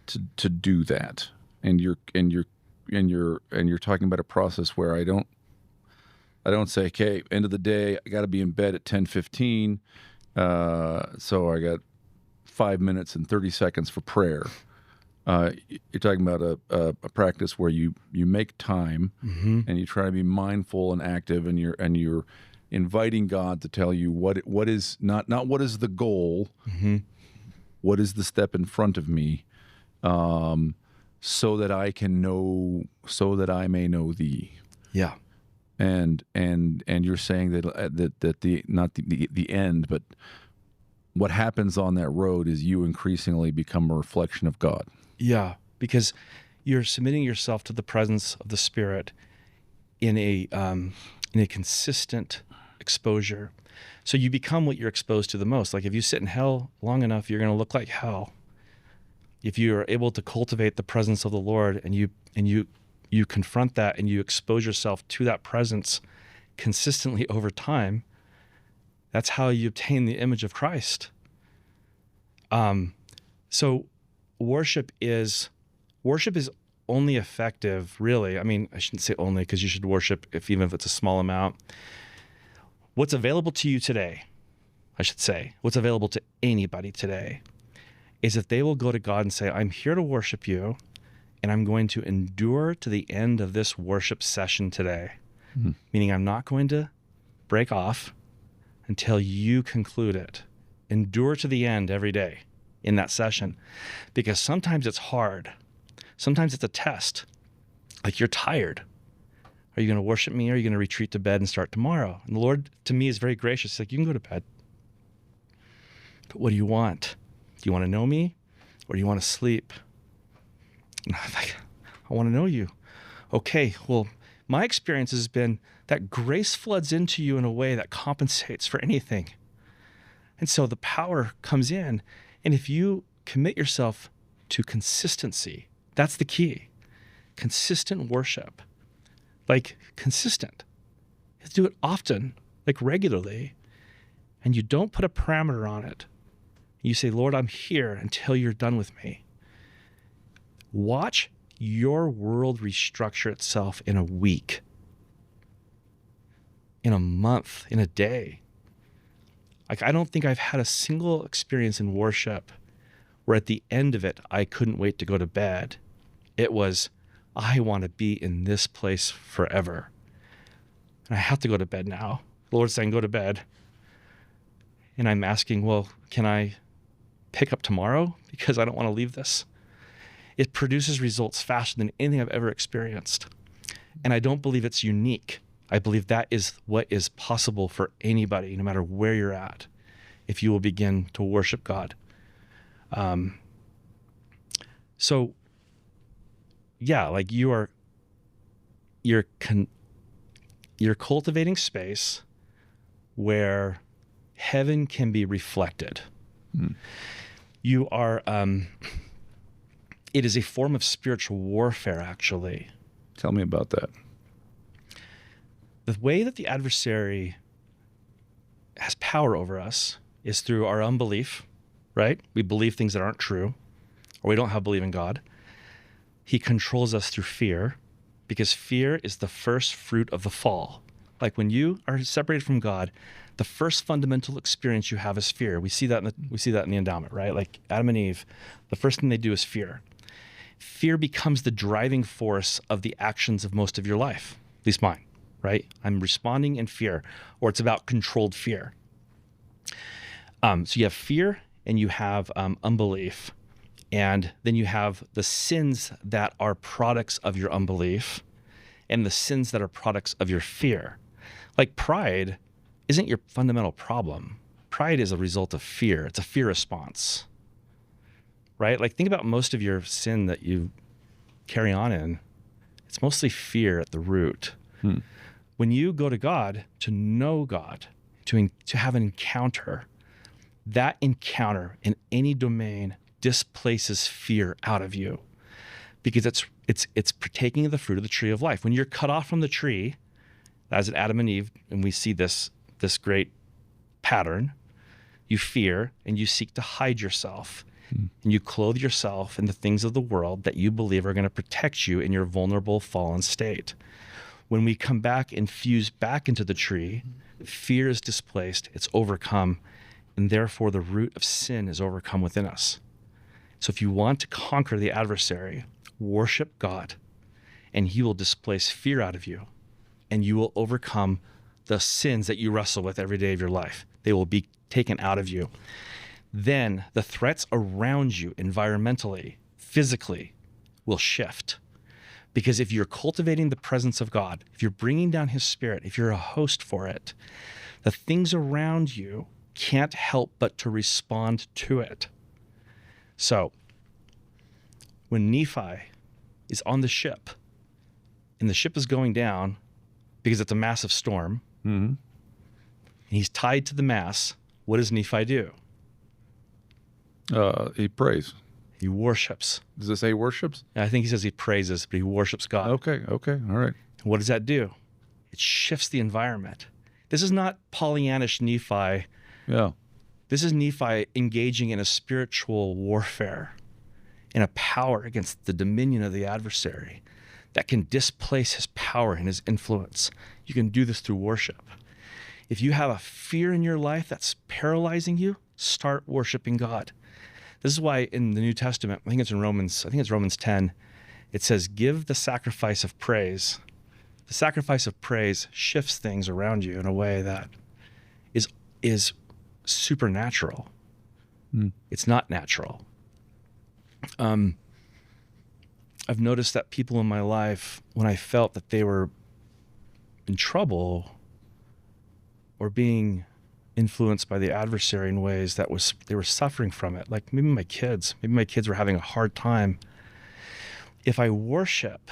to do that. And you're talking about a process where I don't say, okay, end of the day, I got to be in bed at 10:15. So I got 5 minutes and 30 seconds for prayer. You're talking about a practice where you make time and you try to be mindful and active, and you're inviting God to tell you what is not what is the goal, what is the step in front of me, so that I can know, so that I may know Thee. Yeah. And you're saying that the not the end, but what happens on that road is you increasingly become a reflection of God. Yeah, because you're submitting yourself to the presence of the Spirit in a consistent exposure. So you become what you're exposed to the most. Like if you sit in hell long enough, you're going to look like hell. If you are able to cultivate the presence of the Lord and you confront that and you expose yourself to that presence consistently over time, that's how you obtain the image of Christ. So worship is only effective, really. I mean, I shouldn't say only, because you should worship even if it's a small amount. What's available to you today, I should say, what's available to anybody today, is that they will go to God and say, I'm here to worship you, and I'm going to endure to the end of this worship session today. Meaning I'm not going to break off until you conclude it endure to the end every day in that session, because sometimes it's hard. Sometimes it's a test. Like, you're tired. Are you going to worship me, or are you going to retreat to bed and start tomorrow? And the Lord, to me, is very gracious. He's like, you can go to bed. But what do you want? Do you want to know me, or do you want to sleep? And I'm like, I want to know you. Okay, well, my experience has been that grace floods into you in a way that compensates for anything. And so the power comes in. And if you commit yourself to consistency, that's the key. Consistent worship. Like, consistent. You have to do it often, like regularly. And you don't put a parameter on it. You say, Lord, I'm here until you're done with me. Watch your world restructure itself in a week, in a month, in a day. Like, I don't think I've had a single experience in worship where at the end of it, I couldn't wait to go to bed. It was, I want to be in this place forever. And I have to go to bed now. The Lord's saying, go to bed. And I'm asking, well, can I pick up tomorrow? Because I don't want to leave this. It produces results faster than anything I've ever experienced. And I don't believe it's unique. I believe that is what is possible for anybody, no matter where you're at, if you will begin to worship God. So, yeah, like you're cultivating space where heaven can be reflected. You are, it is a form of spiritual warfare, actually. Tell me about that. The way that the adversary has power over us is through our unbelief, right? We believe things that aren't true, or we don't have belief in God. He controls us through fear, because fear is the first fruit of the fall. Like, when you are separated from God, the first fundamental experience you have is fear. We see that in the endowment, right? Like Adam and Eve, the first thing they do is fear. Fear becomes the driving force of the actions of most of your life, at least mine, right? I'm responding in fear, or it's about controlled fear. So you have fear and you have unbelief, and then you have the sins that are products of your unbelief and the sins that are products of your fear. Like, pride isn't your fundamental problem. Pride is a result of fear. It's a fear response, right? Like, think about most of your sin that you carry on in. It's mostly fear at the root. When you go to God, to know God, to have an encounter, that encounter in any domain displaces fear out of you, because it's partaking of the fruit of the tree of life. When you're cut off from the tree, as in Adam and Eve, and we see this great pattern, you fear and you seek to hide yourself. And you clothe yourself in the things of the world that you believe are going to protect you in your vulnerable, fallen state. When we come back and fuse back into the tree, fear is displaced, it's overcome, and therefore the root of sin is overcome within us. So if you want to conquer the adversary, worship God, and he will displace fear out of you, and you will overcome the sins that you wrestle with every day of your life. They will be taken out of you. Then the threats around you, environmentally, physically, will shift. Because if you're cultivating the presence of God, if you're bringing down his spirit, if you're a host for it, the things around you can't help but to respond to it. So when Nephi is on the ship, and the ship is going down because it's a massive storm, and he's tied to the mast, what does Nephi do? He prays. He worships. Does it say worships? I think he says he praises, but he worships God. Okay, all right. And what does that do? It shifts the environment. This is not Pollyannish Nephi. Yeah. This is Nephi engaging in a spiritual warfare, in a power against the dominion of the adversary that can displace his power and his influence. You can do this through worship. If you have a fear in your life that's paralyzing you, start worshiping God. This is why in the New Testament, I think it's Romans 10, it says, give the sacrifice of praise. The sacrifice of praise shifts things around you in a way that is supernatural. It's not natural. I've noticed that people in my life, when I felt that they were in trouble or being influenced by the adversary in ways that they were suffering from it, like maybe my kids were having a hard time. If I worship,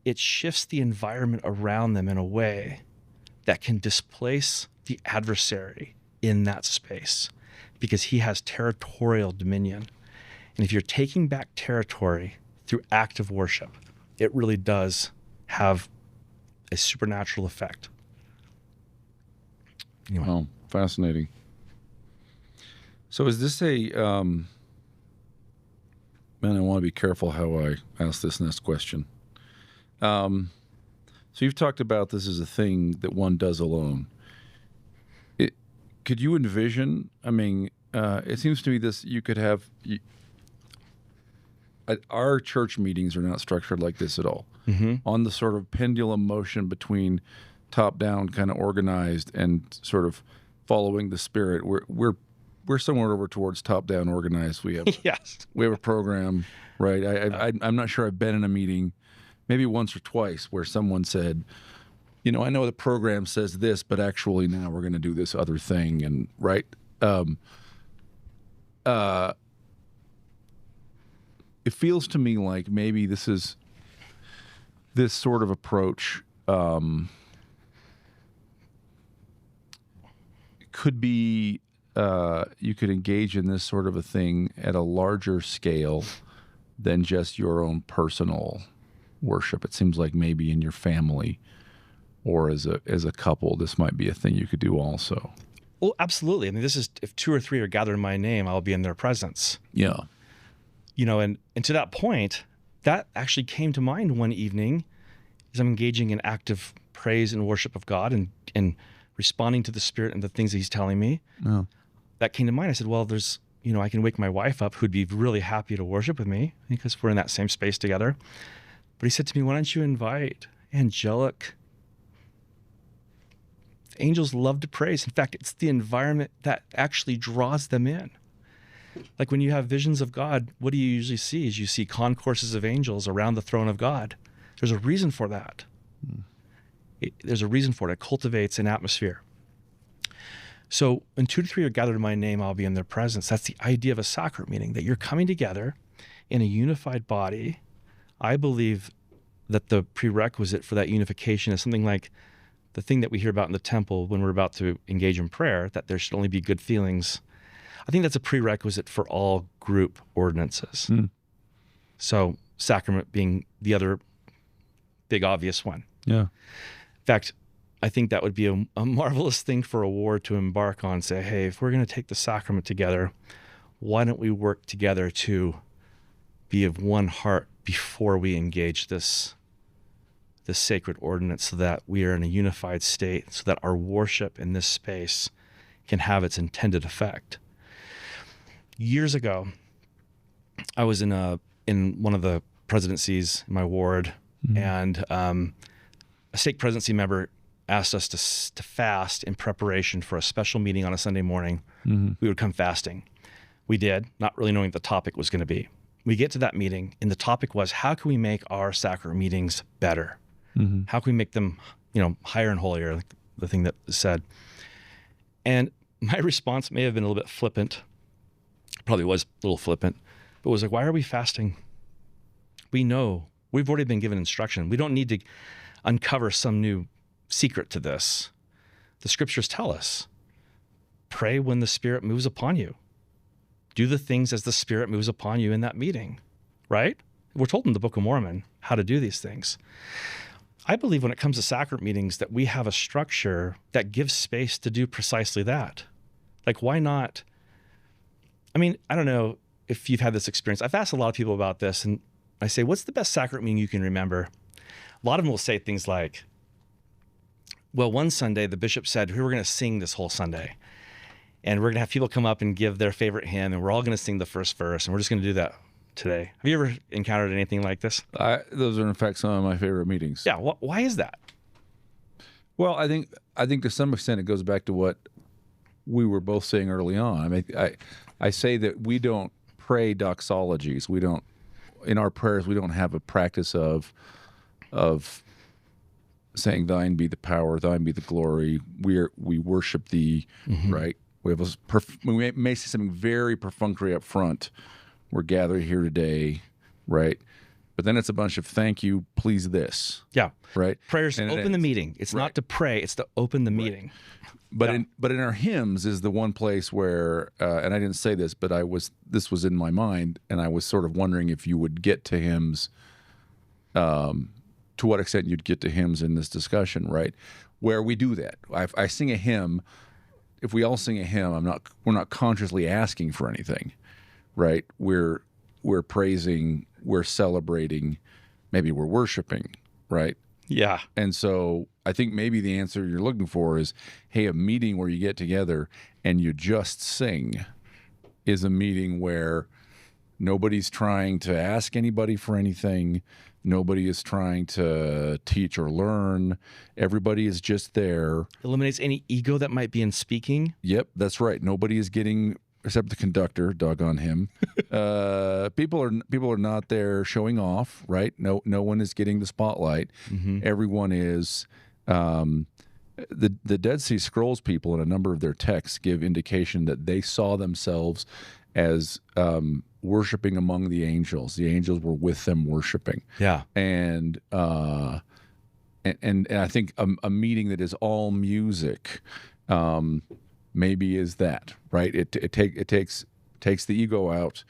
it shifts the environment around them in a way that can displace the adversary in that space, because he has territorial dominion. And if you're taking back territory through active worship, it really does have a supernatural effect. Anyway. Oh, fascinating. So is this a, man, I want to be careful how I ask this next question. So you've talked about this as a thing that one does alone. Could you envision, it seems to me this, you could have, our church meetings are not structured like this at all. On the sort of pendulum motion between top-down, kind of organized, and sort of following the Spirit, we're somewhere over towards top-down organized. We have we have a program, right? I'm not sure I've been in a meeting, maybe once or twice, where someone said, I know the program says this, but actually now we're going to do this other thing, and right. It feels to me like maybe this sort of approach could be, you could engage in this sort of a thing at a larger scale than just your own personal worship. It seems like maybe in your family or as a couple, this might be a thing you could do also. Well, absolutely. This is, if 2 or 3 are gathered in my name, I'll be in their presence. Yeah. And to that point, that actually came to mind one evening as I'm engaging in active praise and worship of God and responding to the Spirit and the things that he's telling me. Yeah. That came to mind. I said, well, there's, I can wake my wife up who'd be really happy to worship with me because we're in that same space together. But he said to me, why don't you invite angelic angels? Love to praise. In fact, it's the environment that actually draws them in. Like when you have visions of God, what do you usually see? Is you see concourses of angels around the throne of God. There's a reason for that. There's a reason for it. It cultivates an atmosphere. So when 2 to 3 are gathered in my name, I'll be in their presence. That's the idea of a sacrament meeting, that you're coming together in a unified body. I believe that the prerequisite for that unification is something like the thing that we hear about in the temple when we're about to engage in prayer, that there should only be good feelings. I think that's a prerequisite for all group ordinances. So sacrament being the other big obvious one. Yeah. In fact, I think that would be a marvelous thing for a ward to embark on. Say, hey, if we're going to take the sacrament together, why don't we work together to be of one heart before we engage this sacred ordinance, so that we are in a unified state, so that our worship in this space can have its intended effect. Years ago, I was in one of the presidencies in my ward, and a stake presidency member asked us to fast in preparation for a special meeting on a Sunday morning. We would come fasting. We did, not really knowing what the topic was going to be. We get to that meeting, and the topic was, how can we make our sacrament meetings better? How can we make them, higher and holier, like the thing that was said. And my response may have been a little bit flippant. Probably was a little flippant, but it was like, why are we fasting? We know, we've already been given instruction. We don't need to uncover some new secret to this. The scriptures tell us, pray when the Spirit moves upon you. Do the things as the Spirit moves upon you in that meeting, right? We're told in the Book of Mormon how to do these things. I believe when it comes to sacrament meetings that we have a structure that gives space to do precisely that. Like, why not? I don't know if you've had this experience. I've asked a lot of people about this, and I say, what's the best sacrament meeting you can remember? A lot of them will say things like, well, one Sunday the bishop said, we were going to sing this whole Sunday, and we're going to have people come up and give their favorite hymn, and we're all going to sing the first verse, and we're just going to do that today. Have you ever encountered anything like this? Those are in fact some of my favorite meetings. Yeah. Why is that? Well, I think to some extent it goes back to what we were both saying early on. I mean, I say that we don't pray doxologies. We don't, in our prayers, we don't have a practice of saying, "Thine be the power, Thine be the glory." We worship Thee, right? We have we may say something very perfunctory up front. We're gathered here today, right? But then it's a bunch of thank you, please this. Yeah. Right. Prayers to open the meeting. It's not to pray, it's to open the meeting. But in our hymns is the one place where, and I didn't say this, but this was in my mind, and I was sort of wondering if you would get to hymns, to what extent you'd get to hymns in this discussion, right? Where we do that. I sing a hymn. If we all sing a hymn, we're not consciously asking for anything, right? We're praising, we're celebrating, maybe we're worshiping, right? Yeah. And so I think maybe the answer you're looking for is, hey, a meeting where you get together and you just sing is a meeting where nobody's trying to ask anybody for anything. Nobody is trying to teach or learn. Everybody is just there. Eliminates any ego that might be in speaking. Yep, that's right. Nobody is getting, except the conductor, doggone him. People are not there showing off, right? No one is getting the spotlight. Everyone is. The Dead Sea Scrolls people in a number of their texts give indication that they saw themselves as worshiping among the angels. The angels were with them worshiping. Yeah. And I think a meeting that is all music. Maybe is that, right? It takes the ego out,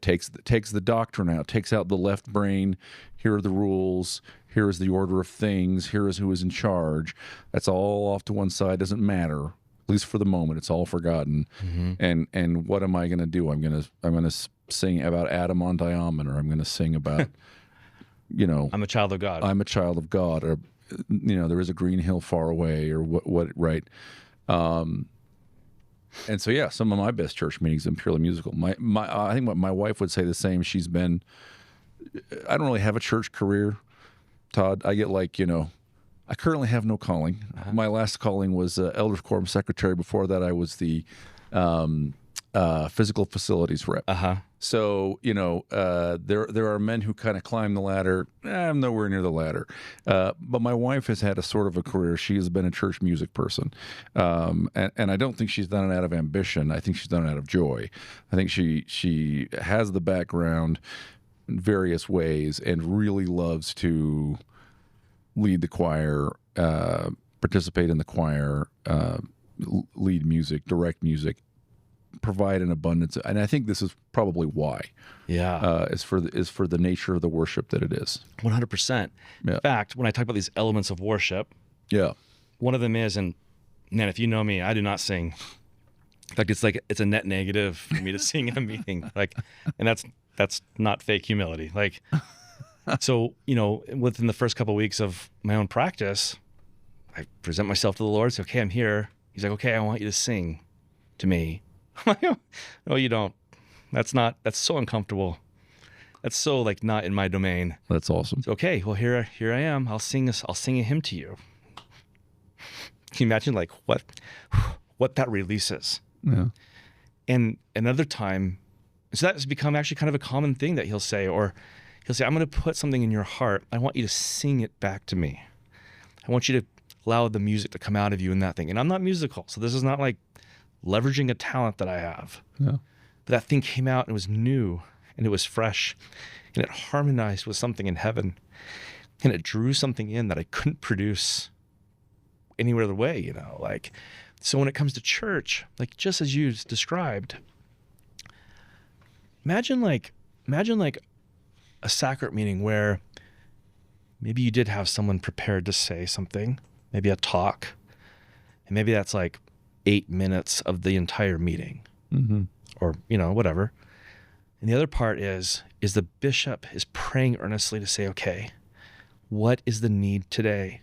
takes the doctrine out, takes out the left brain. Here are the rules. Here is the order of things. Here is who is in charge. That's all off to one side. Doesn't matter, at least for the moment. It's all forgotten. And what am I going to do? I'm gonna sing about Adam on Diamond, or I'm going to sing about, I'm a child of God. I'm a child of God, or there is a green hill far away, or what right. And so, yeah, some of my best church meetings have been purely musical. I think my wife would say the same. I don't really have a church career, Todd. I get I currently have no calling. My last calling was Elders Quorum Secretary. Before that, I was the physical facilities rep. So, there are men who kind of climb the ladder. I'm nowhere near the ladder. But my wife has had a sort of a career. She has been a church music person. And I don't think she's done it out of ambition. I think she's done it out of joy. I think she has the background in various ways and really loves to lead the choir, participate in the choir, lead music, direct music, provide an abundance. And I think this is probably why. Yeah. Is for the nature of the worship that it is. 100%. Yeah. In fact, when I talk about these elements of worship, one of them is, and man, if you know me, I do not sing. In fact, it's a net negative for me to sing in a meeting. And that's not fake humility. So, within the first couple of weeks of my own practice, I present myself to the Lord, say, okay, I'm here. He's like, okay, I want you to sing to me. I'm like, no, you don't. That's so uncomfortable. That's so not in my domain. That's awesome. So, okay, well, here I am. I'll sing a hymn to you. Can you imagine what that releases? Yeah. And another time, so that has become actually kind of a common thing that he'll say, I'm going to put something in your heart. I want you to sing it back to me. I want you to allow the music to come out of you in that thing. And I'm not musical, so this is not leveraging a talent that I have. Yeah. But that thing came out and it was new and it was fresh and it harmonized with something in heaven and it drew something in that I couldn't produce any other way, So when it comes to church, just as you described, imagine a sacrament meeting where maybe you did have someone prepared to say something, maybe a talk, and maybe that's 8 minutes of the entire meeting, or whatever. And the other part is the bishop is praying earnestly to say, okay, what is the need today?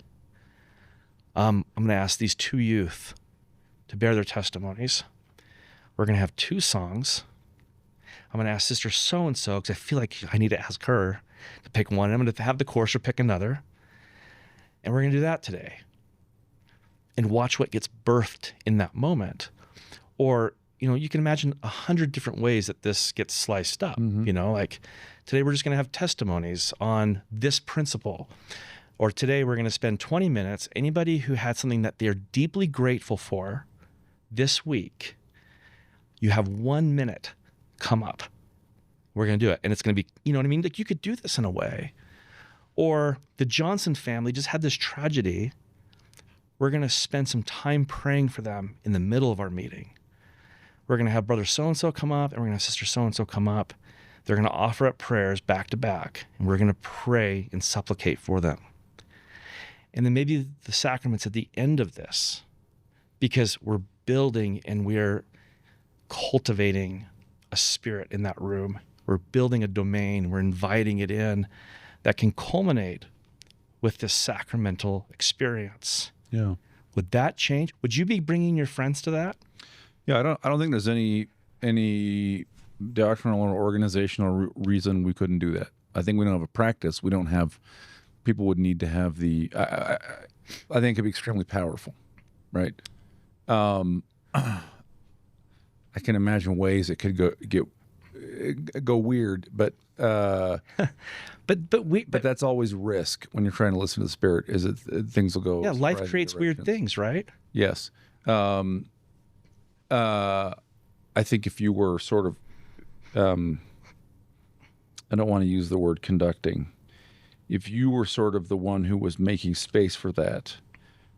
I'm going to ask these two youth to bear their testimonies. We're going to have 2 songs. I'm going to ask Sister so-and-so, because I feel like I need to ask her to pick one. I'm going to have the chorister pick another. And we're going to do that today. And watch what gets birthed in that moment. Or, you can imagine 100 different ways that this gets sliced up. Like today we're just going to have testimonies on this principle. Or today we're going to spend 20 minutes. Anybody who had something that they're deeply grateful for this week, you have 1 minute come up. We're going to do it. And it's going to be, you know what I mean? Like you could do this in a way. Or the Johnson family just had this tragedy. We're going to spend some time praying for them in the middle of our meeting. We're going to have brother so-and-so come up, and we're going to have sister so-and-so come up. They're going to offer up prayers back to back, and we're going to pray and supplicate for them. And then maybe the sacraments at the end of this, because we're building and we're cultivating a spirit in that room. We're building a domain. We're inviting it in that can culminate with this sacramental experience. Yeah. Would that change? Would you be bringing your friends to that? Yeah, I don't think there's any doctrinal or organizational reason we couldn't do that. I think we don't have a practice. We don't have. People would need to have the. I think it'd be extremely powerful, right? I can imagine ways it could go weird, but that's always risk when you're trying to listen to the Spirit. Is it things will go? Yeah, life creates weird things, right? Yes. I think if you were sort of, I don't want to use the word conducting. If you were sort of the one who was making space for that,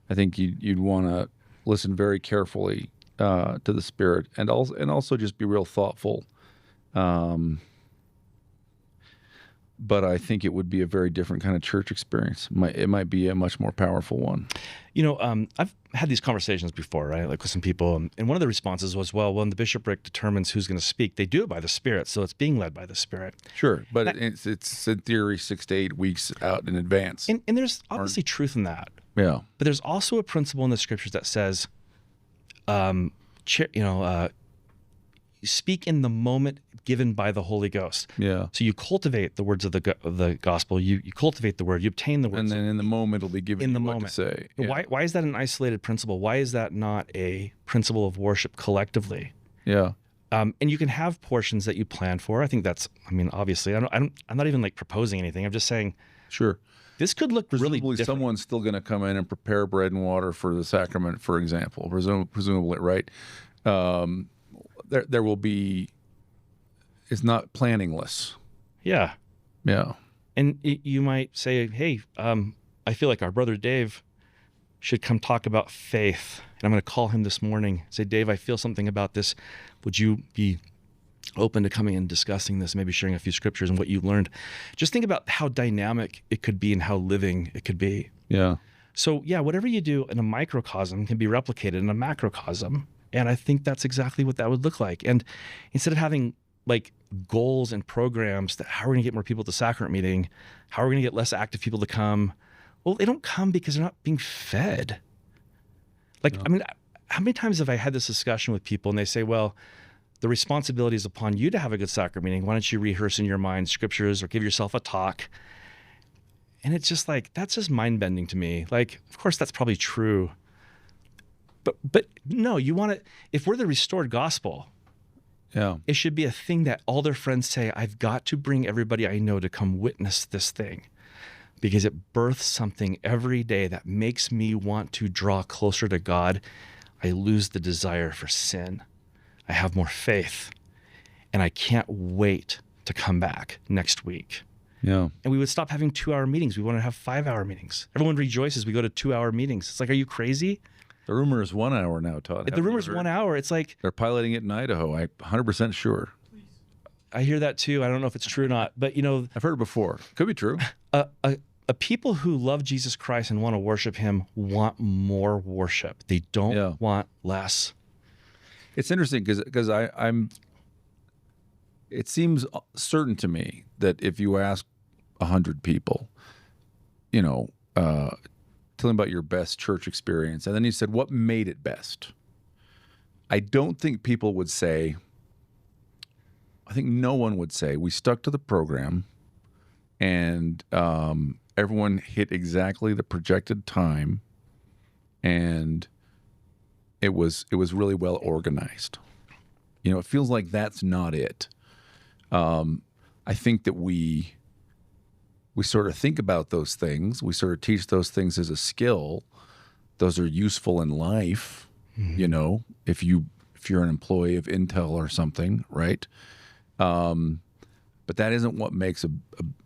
I think you'd want to listen very carefully to the Spirit, and also just be real thoughtful. But I think it would be a very different kind of church experience. It might be a much more powerful one. I've had these conversations before, right? Like with some people, and one of the responses was, well, when the bishopric determines who's going to speak, they do it by the Spirit, so it's being led by the Spirit. Sure, but it's in theory 6 to 8 weeks out in advance. And there's obviously truth in that. Yeah. But there's also a principle in the Scriptures that says, speak in the moment given by the Holy Ghost. Yeah. So you cultivate the words of the gospel. You cultivate the word. You obtain the words. And then in the moment, it'll be given in the you moment. what to say. Yeah. Why is that an isolated principle? Why is that not a principle of worship collectively? Yeah. And you can have portions that you plan for. I think that's. I mean, obviously, I'm not even like proposing anything. I'm just saying. Sure. This could look Presumably really different. someone's still going to come in and prepare bread and water for the sacrament, for example. Presumably, right? There will be. It's not planningless. Yeah. Yeah. And you might say, hey, I feel like our brother Dave should come talk about faith. And I'm going to call him this morning. Say, Dave, I feel something about this. Would you be open to coming and discussing this, maybe sharing a few scriptures and what you've learned? Just think about how dynamic it could be and how living it could be. Yeah. So, yeah, whatever you do in a microcosm can be replicated in a macrocosm. And I think that's exactly what that would look like. And instead of having like goals and programs that how are we going to get more people to sacrament meeting, how are we going to get less active people to come? Well, they don't come because they're not being fed. Like, no. I mean, how many times have I had this discussion with people and they say, well, the responsibility is upon you to have a good sacrament meeting. Why don't you rehearse in your mind scriptures or give yourself a talk? And it's just like, that's just mind bending to me. Like, of course, that's probably true. But no, you want to, if we're the restored gospel, yeah, it should be a thing that all their friends say, I've got to bring everybody I know to come witness this thing because it births something every day that makes me want to draw closer to God. I lose the desire for sin. I have more faith and I can't wait to come back next week. Yeah. And we would stop having 2-hour meetings. We want to have 5-hour meetings. Everyone rejoices. We go to 2-hour meetings. It's like, are you crazy? The rumor is 1 hour now, Todd. The rumor is 1 hour. It's like they're piloting it in Idaho. I'm 100% sure. I hear that too. I don't know if it's true or not, but I've heard it before. Could be true. A people who love Jesus Christ and want to worship him want more worship. They don't want less. It's interesting because I'm. It seems certain to me that if you ask 100 people, tell them about your best church experience, and then you said, what made it best? I don't think people would say, I think no one would say, we stuck to the program and everyone hit exactly the projected time and it was really well organized. You know, it feels like that's not it. I think that we sort of think about those things. We sort of teach those things as a skill. Those are useful in life. You know, if you're an employee of Intel or something, right? But that isn't what makes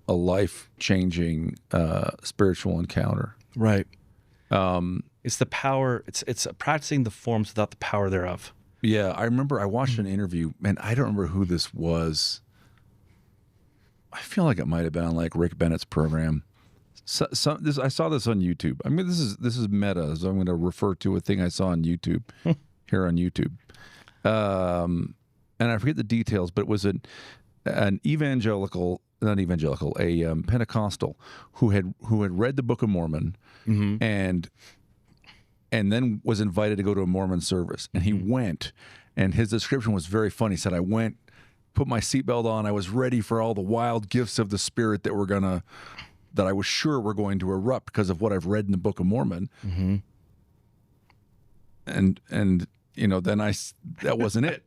a life-changing spiritual encounter. Right. It's the power. It's practicing the forms without the power thereof. Yeah, I remember I watched an interview, and I don't remember who this was. I feel like it might have been on like Rick Bennett's program. I saw this on YouTube. I mean, this is meta, so I'm going to refer to a thing I saw on YouTube here on YouTube. And I forget the details, but it was an evangelical, not evangelical, a Pentecostal who had read the Book of Mormon and then was invited to go to a Mormon service, and he went, and his description was very funny. He said, "I went, put my seatbelt on, I was ready for all the wild gifts of the Spirit that I was sure were going to erupt because of what I've read in the Book of Mormon." And you know, then that wasn't it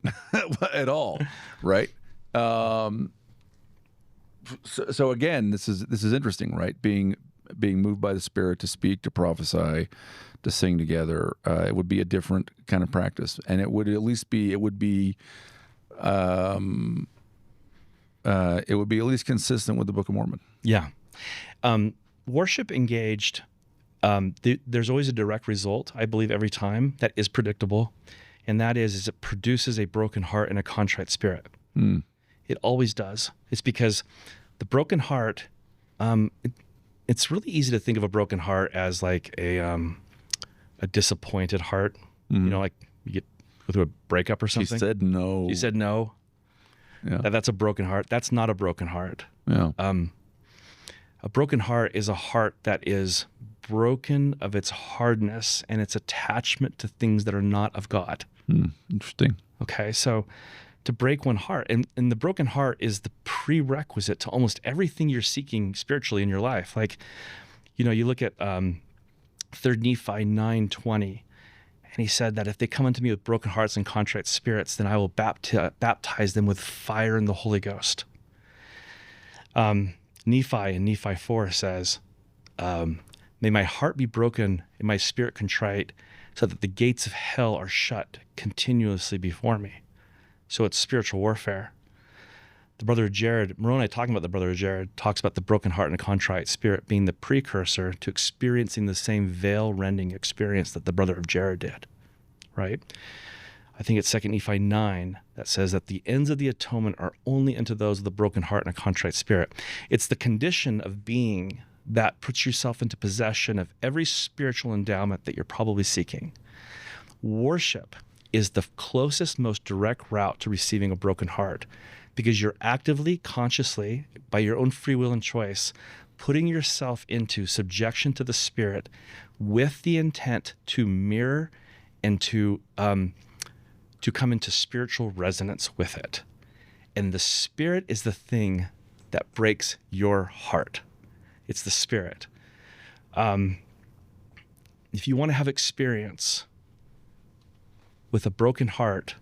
at all, right? So again, this is interesting, right? Being moved by the Spirit to speak, to prophesy, to sing together, it would be a different kind of practice, and it would at least be consistent with the Book of Mormon. Yeah. Worship engaged, there's always a direct result, I believe, every time that is predictable, and that is it produces a broken heart and a contrite spirit. It always does. It's because the broken heart, it's really easy to think of a broken heart as like a disappointed heart. You know, like you get through a breakup or something. She said no. You said no. Yeah. That's a broken heart. That's not a broken heart. Yeah. A broken heart is a heart that is broken of its hardness and its attachment to things that are not of God. Interesting. Okay, so to break one heart, and the broken heart is the prerequisite to almost everything you're seeking spiritually in your life. Like, you know, you look at 3 Nephi 9:20, and he said that if they come unto me with broken hearts and contrite spirits, then I will baptize them with fire and the Holy Ghost. Nephi in Nephi 4 says, may my heart be broken and my spirit contrite, so that the gates of hell are shut continuously before me. So it's spiritual warfare. The brother of Jared, Moroni talking about the brother of Jared, talks about the broken heart and a contrite spirit being the precursor to experiencing the same veil-rending experience that the brother of Jared did, right? I think it's 2 Nephi 9 that says that the ends of the atonement are only unto those with a broken heart and a contrite spirit. It's the condition of being that puts yourself into possession of every spiritual endowment that you're probably seeking. Worship is the closest, most direct route to receiving a broken heart, because you're actively, consciously, by your own free will and choice, putting yourself into subjection to the Spirit with the intent to mirror and to come into spiritual resonance with it. And the Spirit is the thing that breaks your heart. It's the Spirit. If you want to have experience with a broken heart,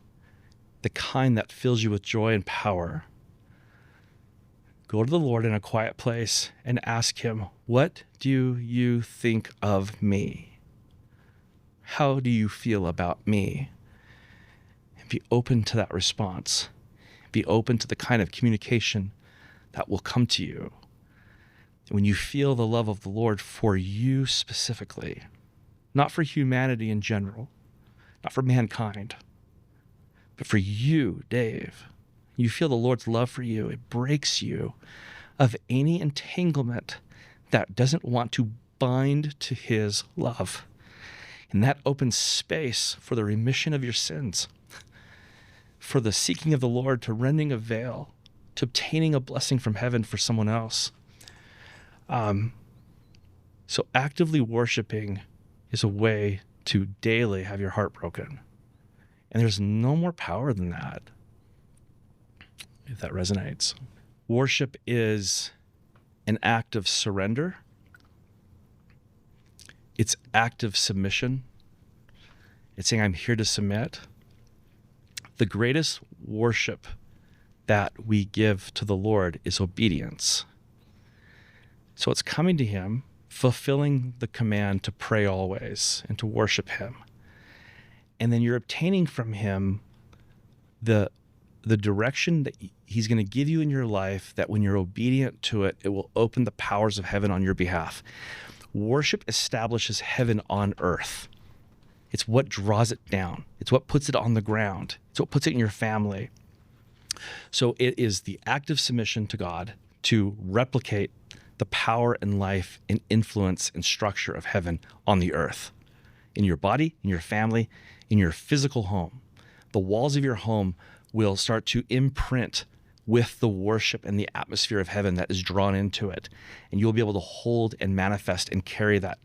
the kind that fills you with joy and power, go to the Lord in a quiet place and ask Him, what do you think of me? How do you feel about me? And be open to that response. Be open to the kind of communication that will come to you when you feel the love of the Lord for you specifically, not for humanity in general, not for mankind, but for you, Dave. You feel the Lord's love for you. It breaks you of any entanglement that doesn't want to bind to His love. And that opens space for the remission of your sins, for the seeking of the Lord, to rending a veil, to obtaining a blessing from heaven for someone else. So actively worshiping is a way to daily have your heart broken. And there's no more power than that, if that resonates. Worship is an act of surrender. It's active submission. It's saying, I'm here to submit. The greatest worship that we give to the Lord is obedience. So it's coming to him, fulfilling the command to pray always and to worship him. And then you're obtaining from him the direction that he's going to give you in your life, that when you're obedient to it, it will open the powers of heaven on your behalf. Worship establishes heaven on earth. It's what draws it down. It's what puts it on the ground. It's what puts it in your family. So it is the active submission to God to replicate the power and life and influence and structure of heaven on the earth, in your body, in your family, in your physical home. The walls of your home will start to imprint with the worship and the atmosphere of heaven that is drawn into it, and you'll be able to hold and manifest and carry that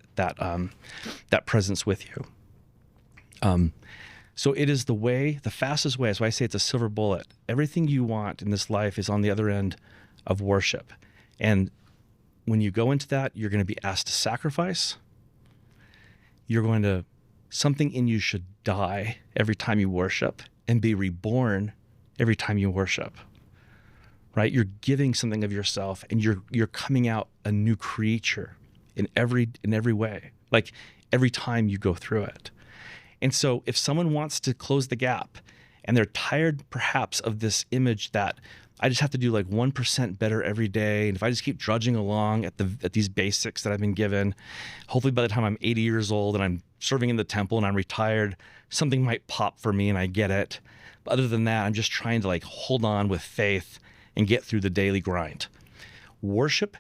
presence with you. So it is the fastest way. That's why I say it's a silver bullet. Everything you want in this life is on the other end of worship. And when you go into that, you're going to be asked to sacrifice. Something in you should die every time you worship and be reborn every time you worship, right? You're giving something of yourself, and you're coming out a new creature in every way, like every time you go through it. And so if someone wants to close the gap and they're tired perhaps of this image that I just have to do like 1% better every day, and if I just keep drudging along at these basics that I've been given, hopefully by the time I'm 80 years old and I'm serving in the temple and I'm retired, something might pop for me and I get it. But other than that, I'm just trying to like hold on with faith and get through the daily grind. Worship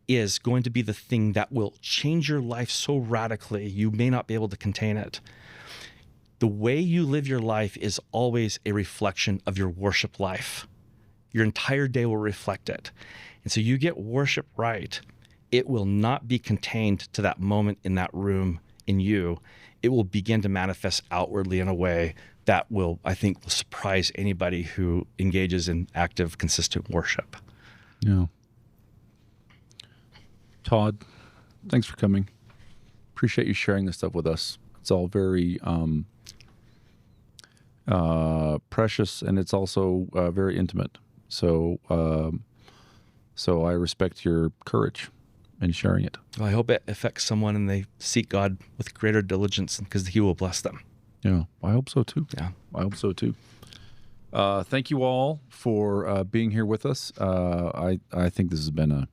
is going to be the thing that will change your life so radically you may not be able to contain it. The way you live your life is always a reflection of your worship life. Your entire day will reflect it. And so you get worship right, it will not be contained to that moment in that room in you. It will begin to manifest outwardly in a way that will, I think, will surprise anybody who engages in active, consistent worship. Yeah. Todd, thanks for coming. Appreciate you sharing this stuff with us. It's all very precious, and it's also very intimate. So I respect your courage in sharing it. Well, I hope it affects someone and they seek God with greater diligence, because he will bless them. Yeah, I hope so too. Yeah, I hope so too. Thank you all for being here with us. I think this has been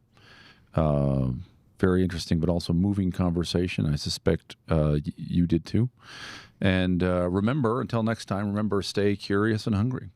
a very interesting but also moving conversation. I suspect you did too. And remember, until next time, stay curious and hungry.